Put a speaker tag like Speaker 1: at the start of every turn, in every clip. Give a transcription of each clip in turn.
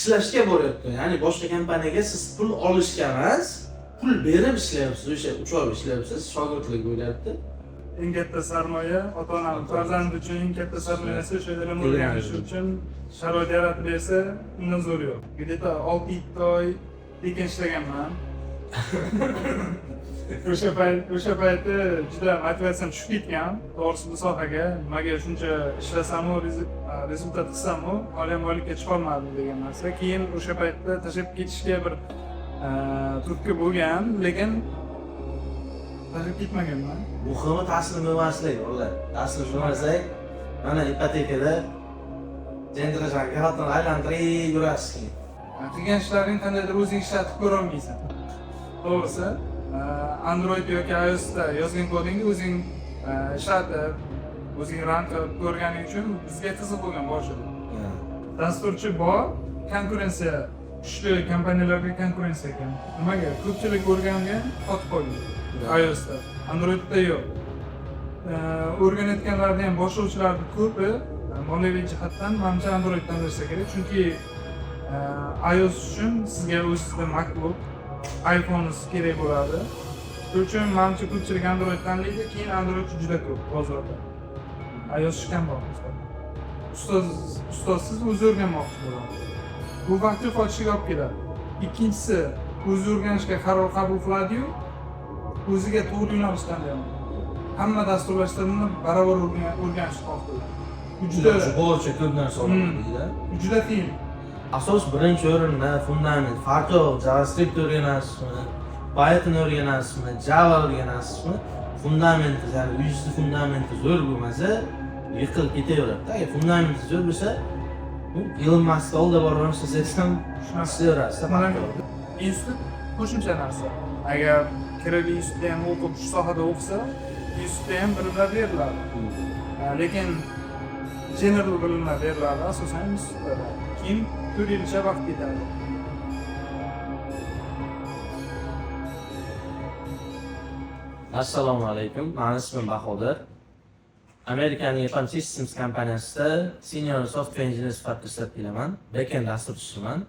Speaker 1: ishlashga boryapti. Ya'ni boshqa kompaniyaga siz pul olishga emas, pul berib ishlayapsiz, o'sha uchib ishlayapsiz, shogirdlik bo'lyapti.
Speaker 2: Eng katta sarmoya ota-ona farzand uchun eng katta sarmoyasi o'sha ilm o'rganish uchun sharoit yaratib bersa, undan zo'r yo'q. Где-то 6-7 oy tekin ishlaganman. O'sha payti juda motivatsiyam tushib ketgan. To'g'risi bu sohaga nimaga shuncha ishlasamu, rezultat qilsamu, olimlikka chiqa olmadim degan narsa. Keyin o'sha paytda tashlab ketishga bir turtki bo'lgan, lekin tashlab ketmaganman.
Speaker 1: Muhimi taslim emaslik, o'g'illar. Taslim bo'lmasak, mana ipotekada jendrashanga xatni aylantirib yurasiz.
Speaker 2: Qilgan ishlaring qandaydir o'zing ishlatib ko'ra olmaysan. To'g'risi, Android yoki iOSda yozgan kodingni o'zing ishlatib, o'zing run qilib ko'rganing uchun bizga qiziq bo'lgan boshida. Dasturchi bor, konkurensiya kuchli kompaniyalarga konkurensiya ekan. Nimaga? Ko'pchilik o'rgangan, qotib qolgan. iOSda, Androidda yo'q. O'rganayotganlarni ham boshlovchilarning ko'pi moliyaviy jihatdan menimcha Android tanlashsa kerak, chunki iOS uchun sizga o'zingizda MacBook, iPhone kerak bo'ladi. Shuning uchun menimcha ko'pchilik Android tanlaydi, keyin Android juda ko'p bozorda. iOS kam bor. Ustozsiz o'zi o'rganmoqchi bo'ladi. Bu vaqtni qochishga olib keladi. Ikkinchisi, o'zi o'rganishga qaror qabul qiladi-yu, o'ziga to'g'ri yo'nalish tanlaydi. Hamma dasturlashtiruvni barobar o'rganishni xohlaydi. Bu juda
Speaker 1: ko'p narsa oladi.
Speaker 2: Juda qiyin.
Speaker 1: Asos birinchi o'rinda fundament, farqi JavaScript o'rganasizmi, Python o'rganasizmi, Java o'rganasizmi, fundamenti, ya'ni uyingizni fundamenti zo'r bo'lmasa, yiqilib ketaveradi. Agar fundamenti zo'r bo'lsa, Elon Musk oldiga borib ishlasangiz ham ishlaverasiz.
Speaker 2: Institut qo'shimcha narsa. Agar kerakli institutda ham o'qib, shu sohada o'qisa, institutda ham bilimlar beriladi. Lekin general bilimlar beriladi asosan institutda. Keyin 4 yilcha vaqt ketadi.
Speaker 1: Assalomu alaykum. Mening ismim Bahodir. Amerikaning Ecom Systems kompaniyasida senior software engineer sifatida ishlab kelaman. Backend dasturchisiman.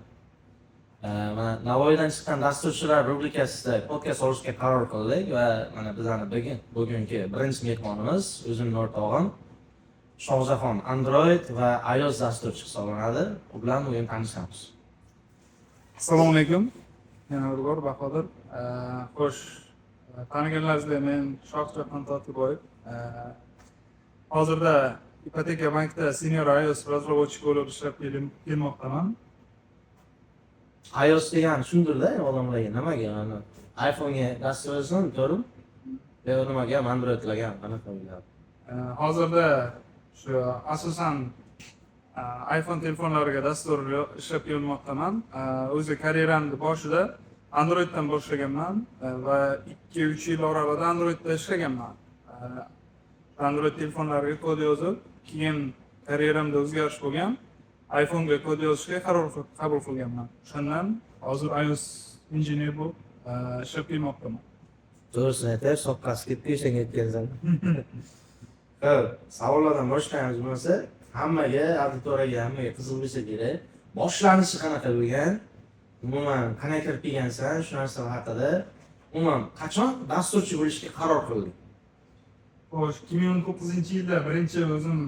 Speaker 1: Mana Navoiydan chiqqan dasturchilar rubrikasida podkast olishga qaror qildik va mana bizning bugungi birinchi mehmonimiz o'zimning o'rtog'im Shohjahon Android va iOS dasturchi hisoblanadi. U bilan bugun tanishamiz.
Speaker 2: Assalomu alaykum. Yana bir bor Bahodir. Xo'sh, taniganlaringizda men Shohjahon Totiboyev. Hozirda Ipoteka bankda senior iOS razработчик bo'lib ishlab kelmoqdaman.
Speaker 1: iOS degani tushundirdi odamlarga nimaga? Mana iPhone'ga dasturlasan, to'g'rimi? Yo'q, nimaga ham Androidlarga ham qanaqa bo'ladi?
Speaker 2: Hozirda shu asosan iPhone telefonlariga dastur ishlab kelmoqdaman. O'zi karyeramni boshida Androiddan boshlaganman va 2-3 yil oralig'ida Androidda ishlaganman. Android telefonlariga kod yozib, keyin karyeramda o'zgarish bo'lgan. iPhone'ga kod yozishga qaror qabul qilganman. Shundan hozir iOS injener bo'lib ishlab kelmoqdaman.
Speaker 1: To'g'risini aytib, soqqasi ketib ishga ketgansan. Xo'p, savollardan boshlaymiz bo'lsa, hammaga, auditoriyaga, hammaga qiziq bo'lsa kerak. Boshlanishi qanaqa bo'lgan? Umuman qanaqa kirib kelgansan, shu narsalar haqida. Umuman qachon dasturchi bo'lishga qaror qilding?
Speaker 2: Xo'sh, 2019-yilda birinchi o'zim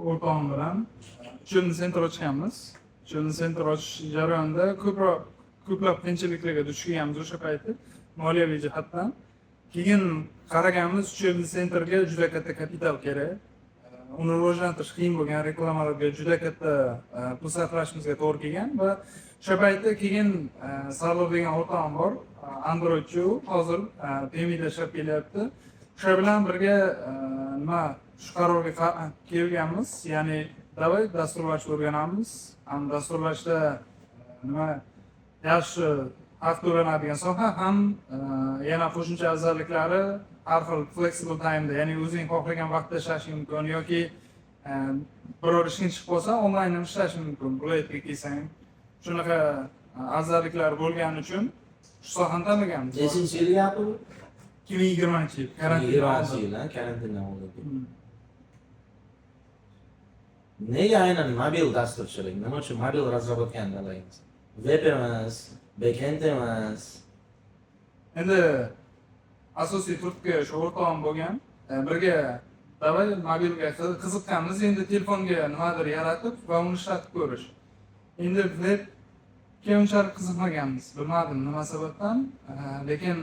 Speaker 2: o'rtog'im bilan Children's Center ochganmiz. Children's Center ochish jarayonida ko'plab qiyinchiliklarga duch kelganmiz o'sha payti, moliyaviy jihatdan. Keyin qaraganmiz, Children's Centerga juda katta kapital kerak. Uni rivojlantirish qiyin bo'lgan, reklamalarga juda katta pul sarflashimizga to'g'ri kelgan va o'sha paytda keyin Salor degan o'rtog'im bor, Androidchi u, hozir PMIda ishlab kelyapti. O'sha bilan birga nima shu qarorga kelganmiz, ya'ni davay dasturlash o'rganamiz. Ham dasturlashda nima yaxshi haq to'lanadigan soha, ham yana qo'shimcha afzalliklari har xil flexible time'da, ya'ni o'zing xohlagan vaqtda ishlashing mumkin yoki biror ishing chiqib qolsa onlayn ham ishlashing mumkin. Viloyatga kelsang, shunaqa afzalliklar bo'lgani uchun shu sohani tanlaganmiz.
Speaker 1: Nechinchi yil gapi bu?
Speaker 2: 2020-yil,
Speaker 1: karantindan oldin. Nega aynan mobil dasturchilik? Nima uchun mobil razrabotkani tanladingiz? web emas, backend emas.
Speaker 2: Endi asosiy turtki shu o'rtog'im bo'lgan. Birga davay mobilga qiziqqanmiz, endi telefonga nimadir yaratib va uni ishlatib ko'rish. Endi webga unchalik qiziqmaganmiz. Bilmadim nima sababdan, lekin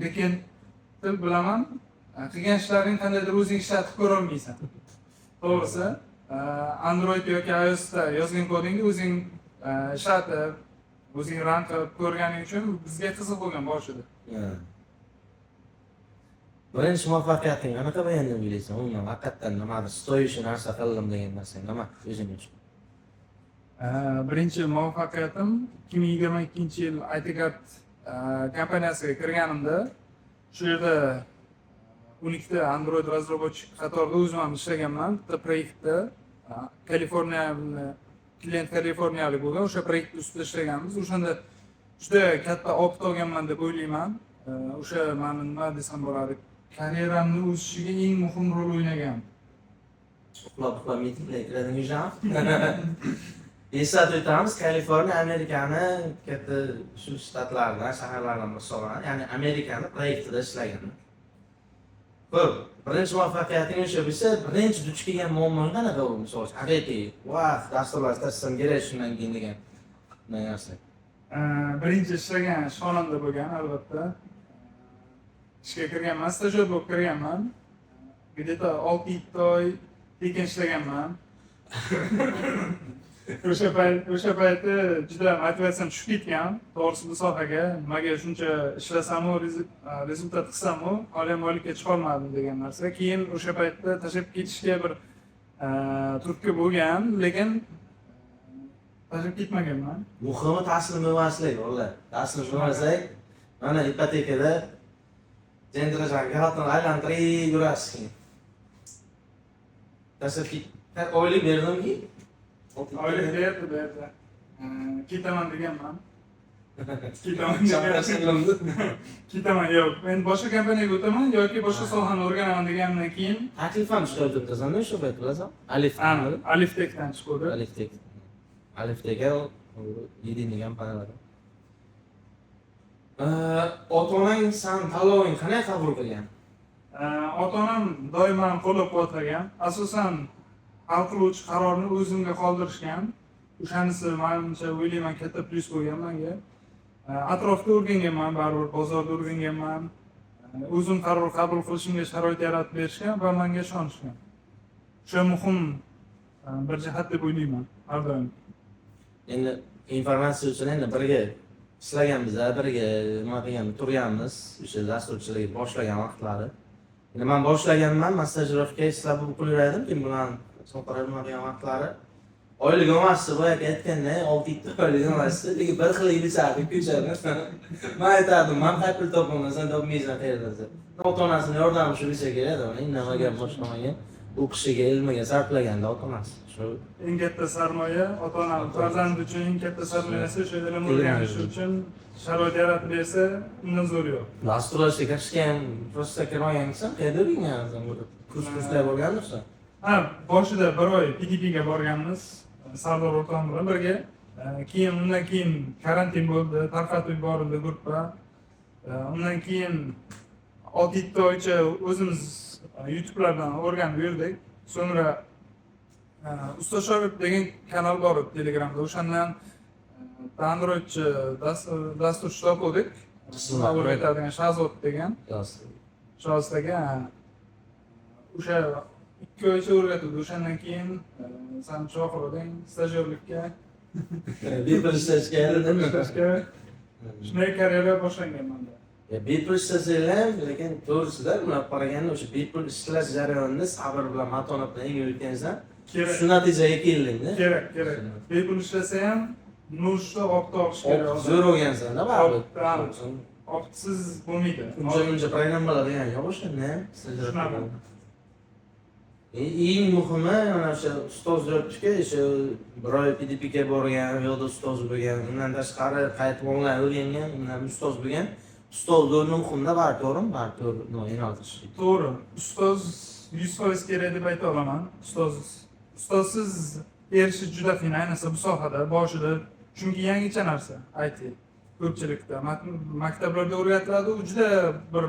Speaker 2: backendni bilaman. Qilgan ishlaring qandaydir o'zing ishlatib ko'ra olmaysan. To'g'risi, Android yoki iOSda yozgan kodingni o'zing ishlatib, o'zing run qilib ko'rganing uchun bizga qiziq bo'lgan boshida.
Speaker 1: Birinchi muvaffaqiyating qanaqa bo'lganini bilaysan? Umuman haqiqatdan nimadir stoyishi narsa qildim degan narsa nima o'zing uchun?
Speaker 2: Birinchi muvaffaqiyatim 2022-yil ITCAD kompaniyasiga kirganimda, shu yerda 12 ta Android razработчик qatorida o'zim ham ishlaganman. Bitta proyektda klient Kaliforniyalik bo'lgan, o'sha proyekt ustida ishlaganmiz. O'shanda juda katta opit olganman deb o'ylayman. O'sha meni nima desam bo'ladi, karyeramni o'sishiga eng muhim rol o'ynagan.
Speaker 1: Uxlab mitinglar kiradimi? Eslatib o'tamiz, Kaliforniya Amerikani katta shu shtatlaridan, shaharlardan hisoblanadi. Ya'ni Amerikani proyektida ishlagan. Xo'p, birinchi muvaffaqiyating o'sha bo'lsa, birinchi duch kelgan muammo qanaqa bo'ldi? Misol uchun, haqiqiy, vaqt dasturlar tashlashim kerak shundan keyin degan narsa.
Speaker 2: Birinchi ishlagan ishxonamda bo'lgan, albatta. Ishga kirganman, stajyor bo'lib kirganman. Где-то 6-7 oy tekin ishlaganman. O'sha paytda juda motivatsiyam tushib ketgan, to'g'risi bu sohaga. Nimaga shuncha ishlasamu, rezultat qilsamu, olaymoqlikka chiqa olmadim degan narsa. Keyin o'sha paytda tashlab ketishga bir turtki bo'lgan, lekin tashlab ketmaganman.
Speaker 1: Muhimi taslim emaslik, o'g'illar. Taslim emasak, mana ipotekada jendrajanga xatni aylantirib yurasiz. Tashlab oylik berdimki,
Speaker 2: oylik berdi. Ketaman deganman. Ketaman yo'q. Men boshqa kompaniyaga o'taman yoki boshqa sohani o'rganaman degandan keyin
Speaker 1: taklif ham chiqib o'tdingizmi o'sha payt bilasan?
Speaker 2: Aliftekdan chiqdi.
Speaker 1: Aliftekga yedinchi kompaniyada. Ota-onang san tanloving qanday qabul qilgan?
Speaker 2: Ota-onam doimo qo'llab-quvvatlagan. Asosan hal qiluvchi qarorni o'zimga qoldirishgan. O'shanisi menimcha o'ylayman katta plyus bo'lgan menga. Atrofda o'rganganman, baribir bozorda o'rganganman. O'zim qaror qabul qilishimga sharoit yaratib berishgan va menga ishonishgan. O'sha muhim bir jihat deb o'ylayman har doim.
Speaker 1: Endi informatsiya uchun endi birga ishlaganmiz, birga nima qilganmiz, turganmiz, o'sha dasturchilik boshlagan vaqtlari. Endi men boshlaganman, stajirovka ishlab qilaverdim, kim bilan so'qarib nima qilgan vaqtlari. Oylik emasdi, boya aytganda 6-7 oylik emasdi, lekin bir xil ilishardi, ko'chardi. Men aytardim, men qay pul topaman, sen topmaysan qayerdan. Ota-onasini yordami shu bo'lsa kerak, nimaga boshlamagan, o'qishiga, ilmiga sarflaganda ota-onasi. Shu
Speaker 2: eng katta sarmoya ota-onam farzand uchun eng katta sarmoyasi o'sha ilm o'rganish uchun sharoit yaratib bersa, undan zo'r yo'q.
Speaker 1: Dasturlashga kirishgan, prosta kirmagansan, qayerda o'rgangansan bu? Kurslar o'rganibsan?
Speaker 2: Boshida bir oy PDPga borganmiz, Sardor o'rtog'im bilan birga. Keyin undan keyin karantin bo'ldi, tarqatib yuborildi gruppa. Undan keyin 6-7 oycha o'zimiz YouTube'lardan o'rganib yurdik. So'ngra Usta Shogird degan kanal bor edi Telegramda. O'shandan Androidchi dasturchi topdik. O'rgatadigan Shahzod degan. Shahzod degan. O'sha 2 oycha o'rgatdi. O'shandan keyin san Shohir oding stajyorlikka
Speaker 1: bepul ishlashga yaradimi?
Speaker 2: Shunday karyera boshlangan menda.
Speaker 1: Bepul ishlasanglar, lekin to'g'risida ular qaraganda o'sha bepul ishlash jarayonini sabr bilan, matonat bilan yurgansan, shu natijaga keldingda.
Speaker 2: Kerak. Bepul ishlasa ham nushda opit olish kerak.
Speaker 1: Zo'r o'rgansan-da, baribir.
Speaker 2: Optsiz bo'lmaydi.
Speaker 1: Uncha programmalar degan yo'q o'shanda.
Speaker 2: Shunaqa.
Speaker 1: Eng muhimi mana o'sha ustoz yurtishga o'sha bir oy PDPga borgan, yo'lda ustoz bo'lgan, undan tashqari qaytib onlayn o'rgangan, undan ustoz bo'lgan. Ustoz o'rni muhimda bari to'g'rimi? Bari to'g'ri, yo'naltirish.
Speaker 2: To'g'ri. Ustoz 100% kerak deb ayta olaman. Ustozsiz erishish juda qiyin, ayniqsa bu sohada boshida Chunki yangicha narsa IT ko'pchilikda maktablarda o'rgatiladi, u juda bir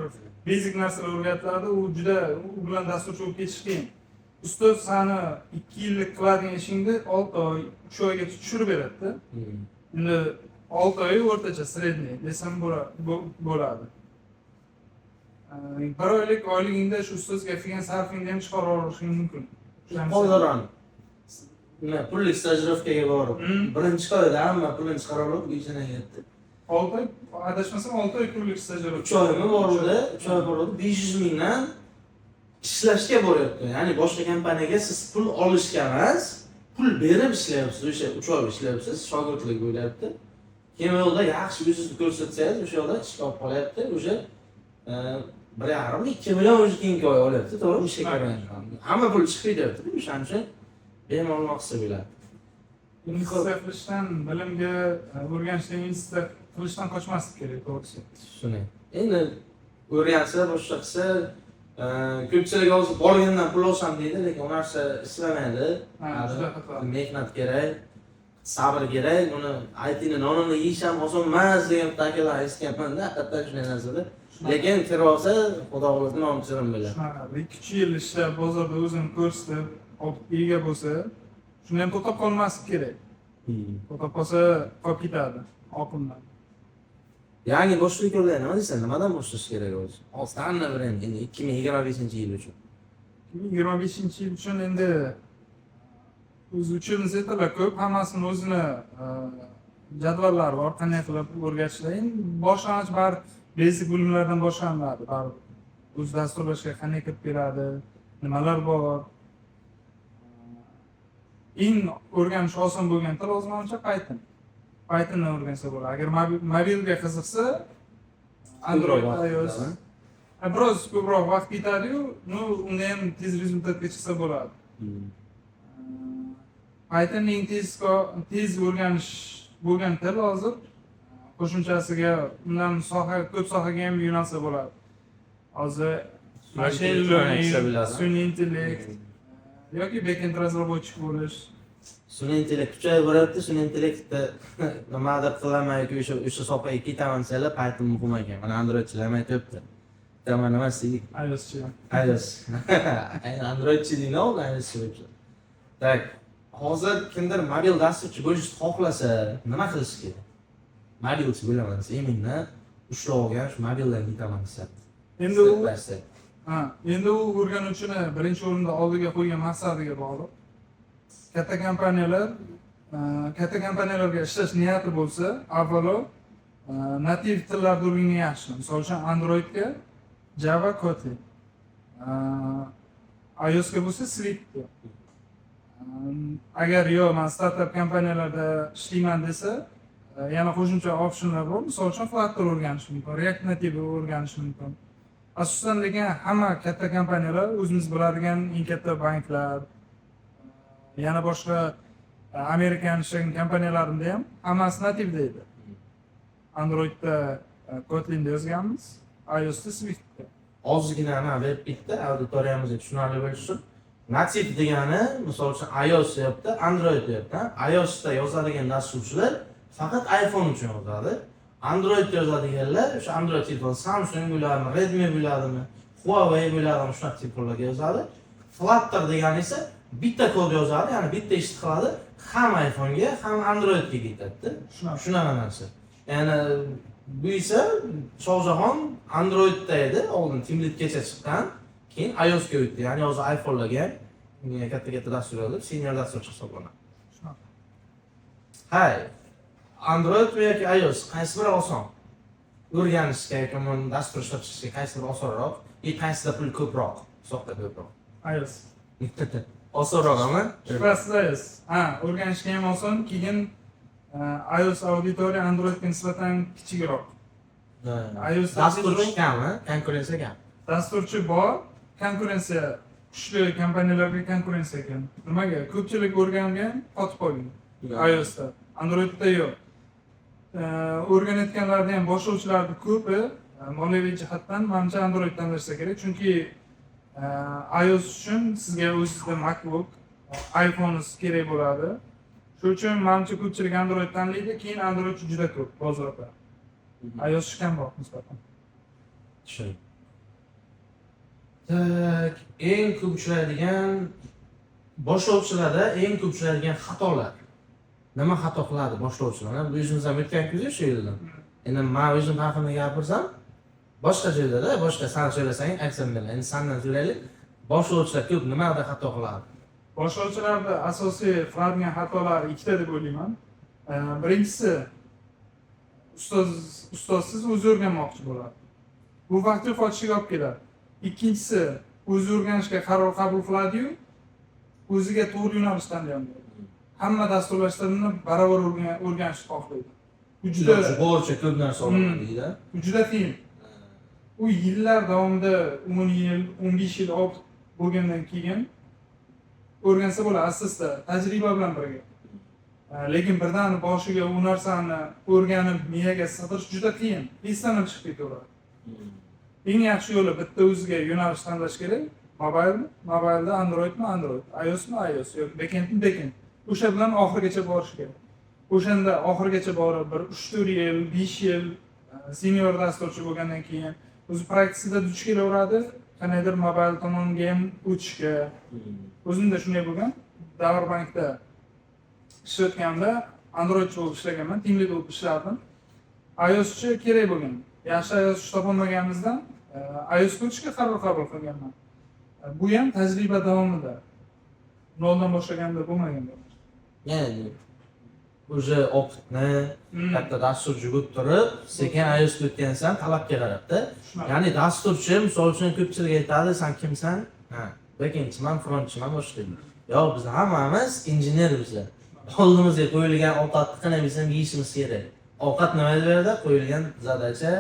Speaker 2: basic narsalar o'rgatiladi, u juda u bilan dasturchi bo'lib ketish qiyin. Ustoz sani 2 yillik qiladigan ishingni 6 oy, 3 oyga tushirib beradi-da. Endi 6 oy o'rtacha sredniy desam bo'ladi. Bir oylik oyligingda shu ustozga qilgan sarfingni ham chiqarib olishing mumkin.
Speaker 1: Hozir pullik stajirovkaga borib, birinchi oyda hamma pulini chiqarib olib, beshanaga yetdi.
Speaker 2: 6 oy, adashmasam 6 oy pullik stajirovka.
Speaker 1: 3 oymi boruvdi, 3 oy boruvdi, 500 mingdan ishlashga boryapti. Ya'ni boshqa kompaniyaga siz pul olishga emas, pul berib ishlayapsiz, o'sha 3 oy ishlayapsiz, shogirdlik bo'lyapti. Keyin yo'lda yaxshi o'zingizni ko'rsatsangiz, o'sha yo'lda ishga olib qolyapti. O'sha 1,5-2 million o'zi keyingi oy olyapti, to'g'rimi? Ishga kirgan. Hamma pul chiqib ketyapti. O'shaning uchun bemalol maqsad bo'ladi.
Speaker 2: Investitsiya qilishdan, bilimga o'rganishdan, investitsiya qilishdan qochmaslik kerak, to'g'risi.
Speaker 1: Shuni. Endi o'rgansa, boshqa qilsa, ko'pchilik hozir borgandan pul olsam deydi, lekin u narsa ishlamaydi.
Speaker 2: Juda xato.
Speaker 1: Mehnat kerak, sabr kerak. Buni ITni nonini yeyish ham oson emas degan takliflar eshitganman-da, hatto shunday narsada. Lekin kirib olsa, xudo xohlasa nomchirim bo'ladi.
Speaker 2: Shunaqa, 2-3 yil ishlab, bozorda o'zini ko'rsatib, ega bo'lsa, shuni ham to'xtab qolmaslik kerak. To'xtab qolsa, qolib ketadi oqimdan.
Speaker 1: Yangi boshlovchilar nima deysan? Nimadan boshlash kerak o'zi? Hozirdan bilan endi 2025-yil uchun.
Speaker 2: 2025-yil uchun endi o'zi uchun zetlar ko'p, hammasini o'zini jadvallari bor, qanday qilib o'rgatishlar. Endi boshlang'ich bar basic bilimlardan boshlanadi. O'z dasturlashga qanday kirib beradi, nimalar bor. Eng o'rganish oson bo'lgan til o'zimcha Python. Pythonni o'rgansa bo'ladi. Agar mobilga qiziqsa, Android, iOS. Biroz ko'proq vaqt ketadi-yu, unda ham tez rezultatga chiqsa bo'ladi. Python eng tez o'rganish bo'lgan til hozir. Qo'shimchasiga undan ko'p sohaga ham yo'nalsa bo'ladi. Hozir machine learning, sun'iy intellekt yoki backend razработчик bo'lish.
Speaker 1: Sun'iy intellekt kuchayib boryapti, sun'iy intellektda nimadir qilaman-ku, o'sha sohaga ketaman desalar, Python muhim ekan. Mana Androidchilar ham aytibdi. Tamam, nima deydi?
Speaker 2: iOSchi.
Speaker 1: iOS. Ayni Androidchi deydi, iOSchi bo'lsa. Tak, hozir kimdir mobil dasturchi bo'lishni xohlasa, nima qilish kerak? Mobilchi bo'laman desa, emindan ushlab olgan shu mobildan ketaman desa.
Speaker 2: Endi u o'rganuvchini birinchi o'rinda oldiga qo'ygan maqsadiga bog'liq. Katta kompaniyalarga ishlash niyati bo'lsa, avvalo nativ tillarni o'rgangan yaxshi. Misol uchun Androidga Java, Kotlin. iOSga bo'lsa Swift. Agar men startup kompaniyalarda ishlayman desa, yana qo'shimcha optionlar bor. Misol uchun Flutter o'rganish mumkin, React Native o'rganish mumkin. Asosan lekin hamma katta kompaniyalar, o'zimiz biladigan eng katta banklar, yana boshqa Amerikan kompaniyalarida ham hammasi nativ deydi. Androidda Kotlinda yozganmiz, iOSda Swiftda.
Speaker 1: Ozgina nima berib bitta auditoriyamizga tushunarli bo'lishi uchun nativ degani, misol uchun iOS deyapti, Android deyapti. iOSda yozadigan dasturchilar faqat iPhone uchun yozadi. Android yozadiganlar o'sha Android telefon, Samsung bo'ladimi, Redmi bo'ladimi, Huawei bo'ladimi, shunaqa telefonlarga yozadi. Flutter degani esa bitta kod yozadi, ya'ni bitta ishni qiladi, ham iPhone'ga, ham Androidga ketadi. Shunaqa narsa. Ya'ni bu esa Shohjahon Androidda edi, oldin Teamleadgacha chiqqan, keyin iOSga o'tdi. Ya'ni hozir iPhone'larga katta dasturlar, senior dasturchi hisoblanadi. Hay. Android yoki iOS qaysi biri oson? O'rganishga yoki dastur ishlab chiqishga qaysi biri osonroq? Qaysida pul ko'proq, hisobda ko'proq?
Speaker 2: iOS.
Speaker 1: Osonroqmi?
Speaker 2: Shubhasiz iOS. O'rganishga ham oson, keyin iOS auditoriya Androidga nisbatan kichikroq.
Speaker 1: iOS dasturchi kammi? Konkurensiya kam.
Speaker 2: Dasturchi bor, konkurensiya kuchli kompaniyalarga konkurensiya kam. Nimaga? Ko'pchilik o'rgangan, qotib qolgan. iOSda. Androidda yo'q. O'rganayotganlarda ham boshlovchilarning ko'pi moliyaviy jihatdan menimcha Android tanlashsa kerak, chunki iOS uchun sizga o'zingizda MacBook, iPhone kerak bo'ladi. Shuning uchun menimcha ko'pchilik Android tanlaydi, keyin Android juda ko'p bozorda. iOS kamroq nisbatan.
Speaker 1: Tushundim. Tak, eng ko'p uchraydigan boshlovchilarda eng ko'p uchraydigan xatolar. Nima xato qiladi boshlovchilar? Bu o'zimiz ham o'tgan-ku shu yerdan. Endi men o'zim haqimda gapirsam, boshqa joylarda, boshqa san so'rasang, aytsam men. Endi sandan so'raylik. Boshlovchilar ko'p nimada xato qiladi?
Speaker 2: Boshlovchilarda asosiy qiladigan xatolar ikkita deb o'ylayman. Birinchisi ustozsiz o'zi o'rganmoqchi bo'ladi. Bu vaqt yo'qotishiga olib keladi. Ikkinchisi o'zi o'rganishga qaror qabul qiladi-yu, o'ziga to'g'ri yo'nalish tanlaydi. Hamma dasturlashtirilishni barobar o'rganishni xohlaydi. Bu juda
Speaker 1: bo'yicha ko'p narsa o'rganadi.
Speaker 2: Bu juda qiyin. U yillar davomida 10 yil, 15 yil bo'lgandan keyin o'rgansa bo'ladi asta-asta, tajriba bilan birga. Lekin birdan boshiga u narsani o'rganib, miyaga sig'dirish juda qiyin. Esdan chiqib ketaveradi. Eng yaxshi yo'li bitta o'ziga yo'nalish tanlash kerak. Mobilda Androidmi Android, iOSmi iOS yoki backendmi backend. O'sha bilan oxirigacha borish kerak. O'shanda oxirigacha borib bir 3-4 yil, 5 yil senior dasturchi bo'lgandan keyin o'zi praktikada duch kelaveradi. Qanaydir mobil tomonga ham o'tishga. O'zimda shunday bo'lgan. Davrbankda ishlayotganda Androidchi bo'lib ishlaganman, team lead bo'lib ishlardim. iOSchi kerak bo'lgan. Yaxshi iOS topolmaganimizdan iOS o'tishga qaror qabul qilganman. Bu ham tajriba davomida. Noldan boshlaganda bo'lmagan.
Speaker 1: Ya'ni o'sha optni katta dasturchi bo'lib turib, sekin iOS o'tgansan talabga qarabda. Ya'ni dasturchi, misol uchun ko'pchilik aytadi, "Sen kimsan?" Ha, backendchiman, frontchiman boshlaydi. Yo'q, biz hammamiz injenermiz. Oldimizga qo'yilgan ovqatni qanday bilsam yeyishimiz kerak. Ovqat nima beradi? Qo'yilgan zadacha,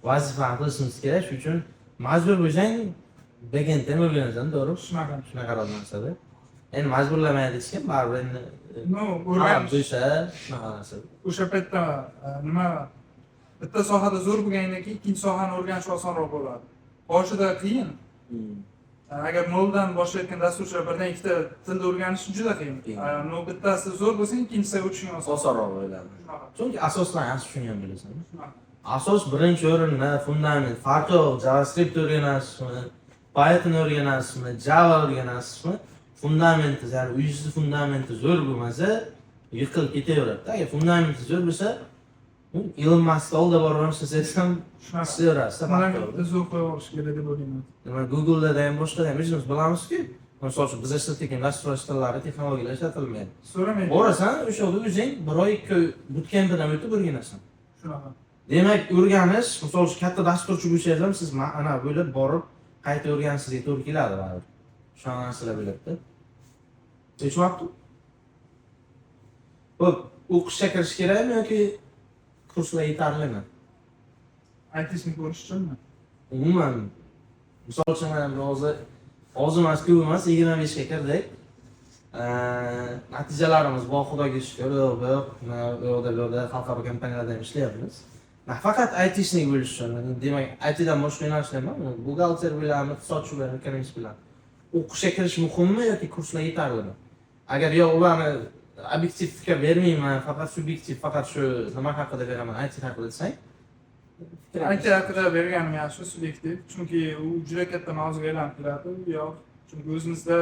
Speaker 1: vazifani qilishimiz kerak. Shuning uchun majbur bo'lsang, backenddan o'rganasan, to'g'ri? Shunaqa narsada. Endi majburlamaydi hech kim, baribir endi o'rganish shunaqa narsa.
Speaker 2: O'sha paytda nima bitta sohada zo'r bo'lgandan keyin ikkinchi sohani o'rganish osonroq bo'ladi. Boshida qiyin. Agar noldan boshlayotgan dasturchilar birdan ikkita tilni o'rganishi juda qiyin. No bittasi zo'r bo'lsa, ikkinchisi o'tishing
Speaker 1: osonroq bo'ladi. Chunki asoslar yaxshi tushungan bilasan. Asos birinchi o'rinda fundament, farqi yo'q. JavaScript o'rganasizmi, Python o'rganasizmi, Java o'rganasizmi? Fundamenti, ya'ni uyingizni fundamenti zo'r bo'lmasa, yiqilib ketaveradi. Agar fundamenti zo'r bo'lsa, Elon Musk oldi borib ishlasangiz ham ishlaverasiz.
Speaker 2: Fundamenti zo'r qo'yib kerak deb o'ylayman.
Speaker 1: Nima Google'da ham boshqada ham o'zimiz bilamizki, misol uchun biz ishlatgan dasturlash tillari, texnologiyalar ishlatilmaydi.
Speaker 2: So'ramaydi.
Speaker 1: Borasan, o'sha yerda o'zing bir oy, 2 oy bootcampdan o'tib o'rganasan.
Speaker 2: Shunaqa.
Speaker 1: Demak, o'rganish, misol uchun katta dasturchi bo'lsangiz ham siz ana bo'lib borib qayta o'rganishingizga to'g'ri keladi baribir. Shunaqa narsalar bo'ladi. Tushunyapti? Xo'p, o'qishga kirish kerakmi yoki kurslar yetarlimi?
Speaker 2: IT'ni ko'rish uchunmi?
Speaker 1: Umuman, misol uchun mana hozir emas, ko'p emas, 25 ga kirdik. Natijalarimiz bor, Xudoga shukr, yo'q, xalqaro kompaniyalarda ham ishlayapmiz. Faqat IT'ni bo'lish uchun, demak, ITdan boshqa yo'nalishlar bormi? Buxgalter bilan, iqtisodchi bilan, ekonomist bilan o'qishga kirish muhimmi yoki kurslar yetarlimi? Agar yo'q, ularni obyektiv fikr bermayman, faqat subyektiv, faqat shu nima haqida beraman, IT haqida desang,
Speaker 2: IT haqida berganim yaxshi, subyektiv, chunki u juda katta mavzuga aylanib keladi. Yo'q, chunki o'zimizda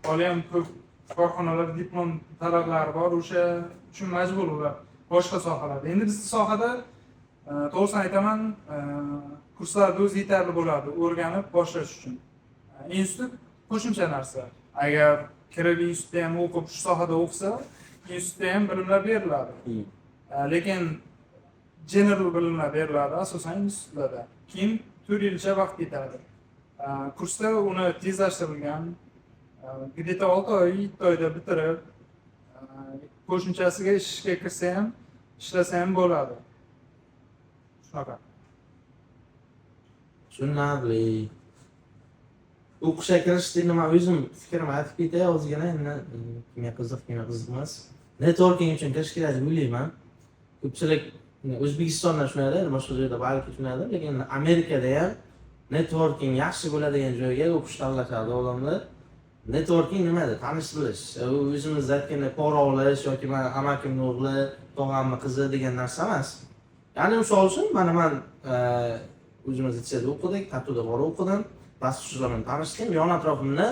Speaker 2: hali ham ko'p korxonalar diplom talablari bor, o'sha uchun majbur ular boshqa sohalarda. Endi bizning sohada to'g'risini aytaman, kurslarda o'zi yetarli bo'ladi o'rganib boshlash uchun. Institut qo'shimcha narsa. Agar kirib institutda ham o'qib shu sohada o'qisa, institutda ham bilimlar beriladi. Lekin general bilimlar beriladi asosan institutlarda. Keyin 4 yilcha vaqt ketadi. Kursda uni tezlashtirilgan, где-то 6 oy, 7 oyda bitirib, qo'shimchasiga ishga kirsa ham, ishlasa ham bo'ladi. Shunaqa.
Speaker 1: Tushunarli. O'qishga kirishda nima o'zim fikrimni aytib ketay, ozgina endi kimga qiziq, kimga qiziqmas. Networking uchun kirish kerak deb o'ylayman. Ko'pchilik O'zbekistonda shunday, boshqa joyda balki shunday, lekin Amerikada ham networking yaxshi bo'ladigan joyga o'qish tanlashadi odamlar. Networking nimada? Tanish bilish. U o'zimizda aytgan pora olish yoki men amakimni o'g'li, tog'amni qizi degan narsa emas. Ya'ni misol uchun men o'zimiz ichida o'qidik, Tatuda borib o'qidim, bosqichlar bilan tanishdim, yon atrofimda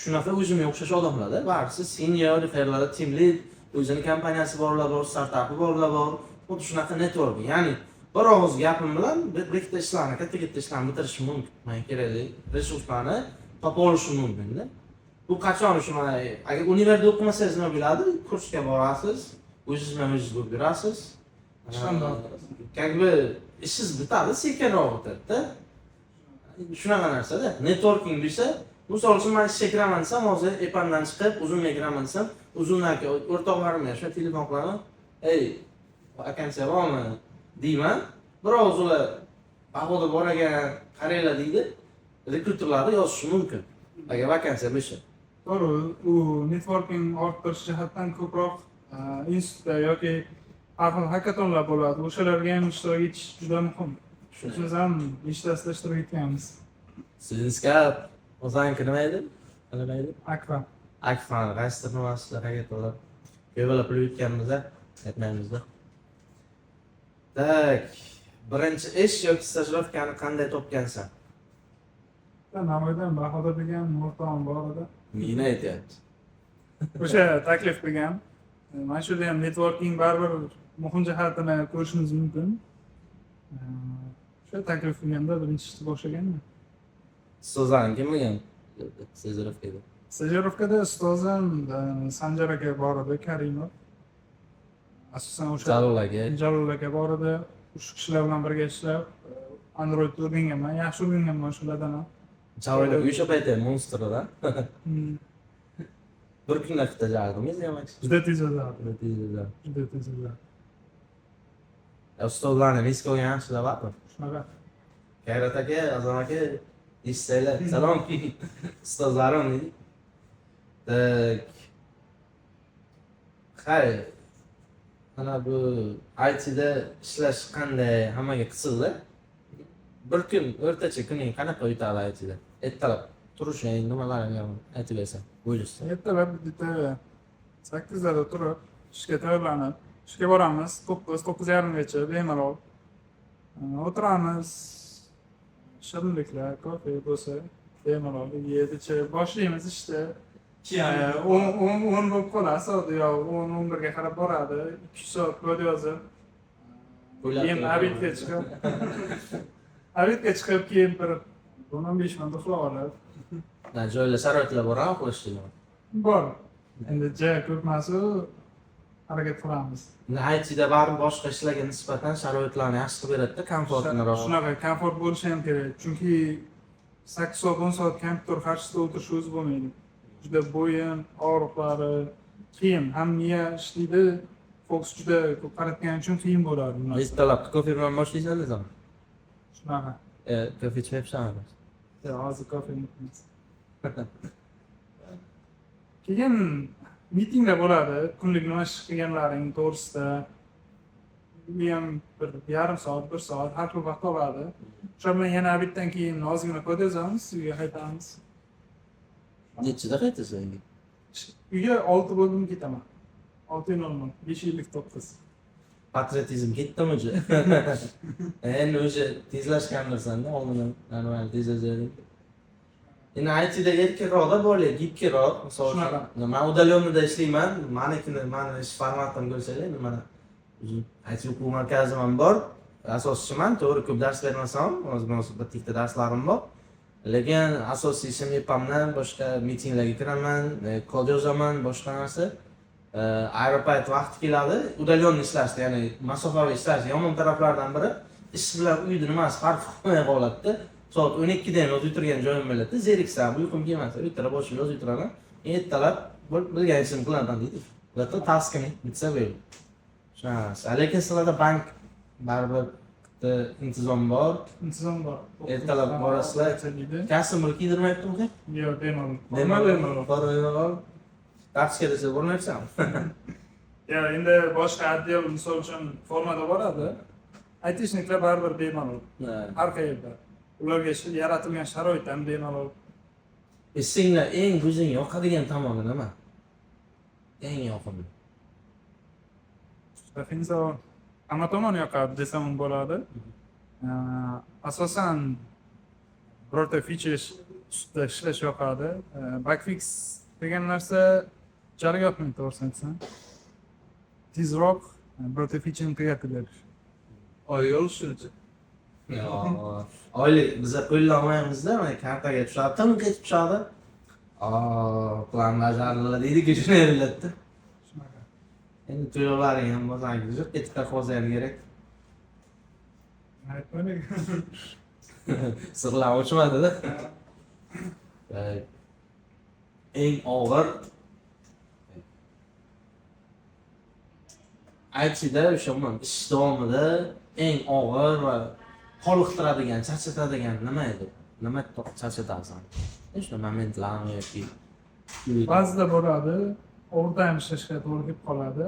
Speaker 1: shunaqa o'zimga o'xshash odamlarda, barisi senior, ferlar, team lead, o'zining kompaniyasi borlar bor, startupi borlar bor, xuddi shunaqa networking. Ya'ni bir og'iz gapim bilan bir ikkita ishlarni, katta ishlarni bitirishim mumkin. Men kerakli resurslarni topa olishim mumkin-da. Bu qachon agar universitetda o'qimasangiz nima bo'ladi? Kursga borasiz, o'zingiz bo'lib yurasiz. Как бы ishingiz bitadi, sekinroq bitadi-da. Shunaqa narsa-da. Networking desa, misol uchun men ishga kiraman desam, hozir epandan chiqib, uzunga kiraman desam, uzunlarga o'rtoqlarim shu telefon qilaman. Ey, vakansiya bormi? deyman. Biroz ular bahoda bor ekan, qaranglar deydi. Rekruterlarga yozish mumkin. Agar vakansiya bo'lsa.
Speaker 2: To'g'ri, u networking orttirish jihatdan ko'proq institutda yoki har xil hackathonlar bo'ladi. O'shalarga ham ishtirok etish juda muhim. Biz ham ishtirokda ishtirok etganmiz.
Speaker 1: Sizga o'zingizga nima edi? Nima edi?
Speaker 2: Akfa.
Speaker 1: Akfa qaysi nimasida hackathonlar ko'plab o'tganmiz-da, aytmaymiz-da. Tak, birinchi ish yoki stajirovkani qanday topgansan?
Speaker 2: Navoiydan Bahodir degan o'rtog'im bor edi.
Speaker 1: Meni aytyapti.
Speaker 2: O'sha taklif qilgan. Mana shu ham networking baribir muhim jihatini ko'rishingiz mumkin. O'sha taklif qilganda birinchi ishni boshlaganman.
Speaker 1: Ustozlaring kim bo'lgan? Stajirovkada.
Speaker 2: Stajirovkada ustozim Sanjar aka bor edi, Karimov. Asosan o'sha Jalol aka bor edi. Shu kishilar bilan birga ishlab, Android o'rganganman, yaxshi o'rganganman shulardan ham.
Speaker 1: Jalol aka o'sha paytda Monsterda. Bir kunlar kutajardim, demak.
Speaker 2: Juda tez edi.
Speaker 1: Juda tez edi. Ustozlarni risk olgan yaxshilar bormi?
Speaker 2: Shunaqa.
Speaker 1: Kayrat aka, Azam aka, eshitsanglar, salom ustozlarim deydi. Tak. Hay. Mana bu IT'da ishlash qanday hammaga qiziqdi. Bir kun o'rtacha kuning qanaqa o'tadi IT'da? Ertalab turishing, nimalarni aytib bersan, bo'lishsin.
Speaker 2: Ertalab bitta 8 da turib, ishga tayyorlanib, ishga boramiz. 9:30 gacha bemalol o'tiramiz. Shirinliklar, kofe bo'lsa bemalol yeb ichib boshlaymiz ishda. 10 bo'lib qoladi, soat yo 10-11 ga qarab boradi. 2 soat kod yozib. Keyin abidga chiqib. Abidga chiqib keyin bir 15 minut uxlab olib.
Speaker 1: Joylar sharoitlar bormi, qo'shishlar?
Speaker 2: Bor. Endi joy ko'pmasu harakat qilamiz.
Speaker 1: IT'da baribir boshqa ishlarga nisbatan sharoitlarni yaxshi qilib beradi-da, komfortliroq.
Speaker 2: Shunaqa komfort bo'lishi ham kerak. Chunki 8 soat, 10 soat kompyuter qarshisida o'tirish o'zi bo'lmaydi. Juda bo'yin, og'riqlari qiyin. Ham miya ishlaydi, fokus juda ko'p qaratgani uchun qiyin bo'ladi.
Speaker 1: Ertalab kofe bilan boshlaysanmi?
Speaker 2: Shunaqa.
Speaker 1: Kofe ichmayapsanmi?
Speaker 2: Hozir kofe ichmaymiz. Keyin mitinglar bo'ladi, kunlik nima ish qilganlaring to'g'risida. Bu ham bir yarim soat, 1 soat har xil vaqt oladi. O'sha bilan yana abitdan keyin ozgina kod yozamiz, uyga qaytamiz.
Speaker 1: Nechida qaytasan?
Speaker 2: Uyga 6 bo'ldim ketaman. 6:00, 5:59.
Speaker 1: Patriotizm ketdimi o'zi? Endi o'zi tezlashgandirsan-da, oldindan normal tezlashadi. Endi IT'da erkakroqda bo'ladi, gibkiroq. Misol uchun men udalyonnida ishlayman, mani ish formatim ko'rsangiz, mana IT o'quv markazim ham bor. Asoschiman, to'g'ri ko'p dars bermasam, o'zimning bitta darslarim bor. Lekin asosiy ishim EPAMdan boshqa mitinglarga kiraman, kod yozaman, boshqa narsa. Aeroport vaqti keladi, udalyonni ishlashda, ya'ni masofaviy ishlash yomon taraflardan biri ish bilan uyda nimasi farq qilmay qoladi. Soat 12 dan yozib o'tirgan joyim bo'ladi. Zeriksan, uyqum kelmasa, o'tirib boshimga yozib o'tiraman. Ertalab bilgan ishimni qilaman deydi. Bitta taskini bitsa bo'ldi. Shunaqa. Lekin sizlarda bank baribir intizom bor.
Speaker 2: Intizom bor.
Speaker 1: Ertalab borasizlar. Kasbni kiydirmayaptimi?
Speaker 2: Yo'q, bemalol.
Speaker 1: Bemalol. Darsga desa bormayapsanmi?
Speaker 2: Ya endi boshqa отдел misol uchun formada boradi. Aytishniklar baribir bemalol. Har qayerda. Ularga yaratilgan sharoit ham bemalol.
Speaker 1: Senga eng ko'zingga yoqadigan tomoni nima? Eng yoqimli.
Speaker 2: Finso hamma tomon yoqadi desam bo'ladi. Asosan birorta feature ustida ishlash yoqadi. Bugfix degan narsa jariga yoqmaydi to'g'risini aytsam. Tezroq birorta featureni tugatib berish. Oyga olishuncha.
Speaker 1: Oylik biza qo'llanmaymiz-da, mana kartaga tushadi, tim ketib tushadi. Plan bajariladi deydi, shunaylarda.
Speaker 2: Shunaqa.
Speaker 1: Endi to'lovlaring ham bo'lsangiz, ketib qolsangiz kerak.
Speaker 2: Aytmadik.
Speaker 1: Sirlar ochmadi-da. Eng og'ir aytishda o'sha ish davomida eng og'ir va qoniqtiradigan, charchatadigan nima edi? Nima charchatasan? O'sha momentlarmi yoki
Speaker 2: Ba'zida bo'ladi, overtime ishlashga to'g'ri kelib qoladi.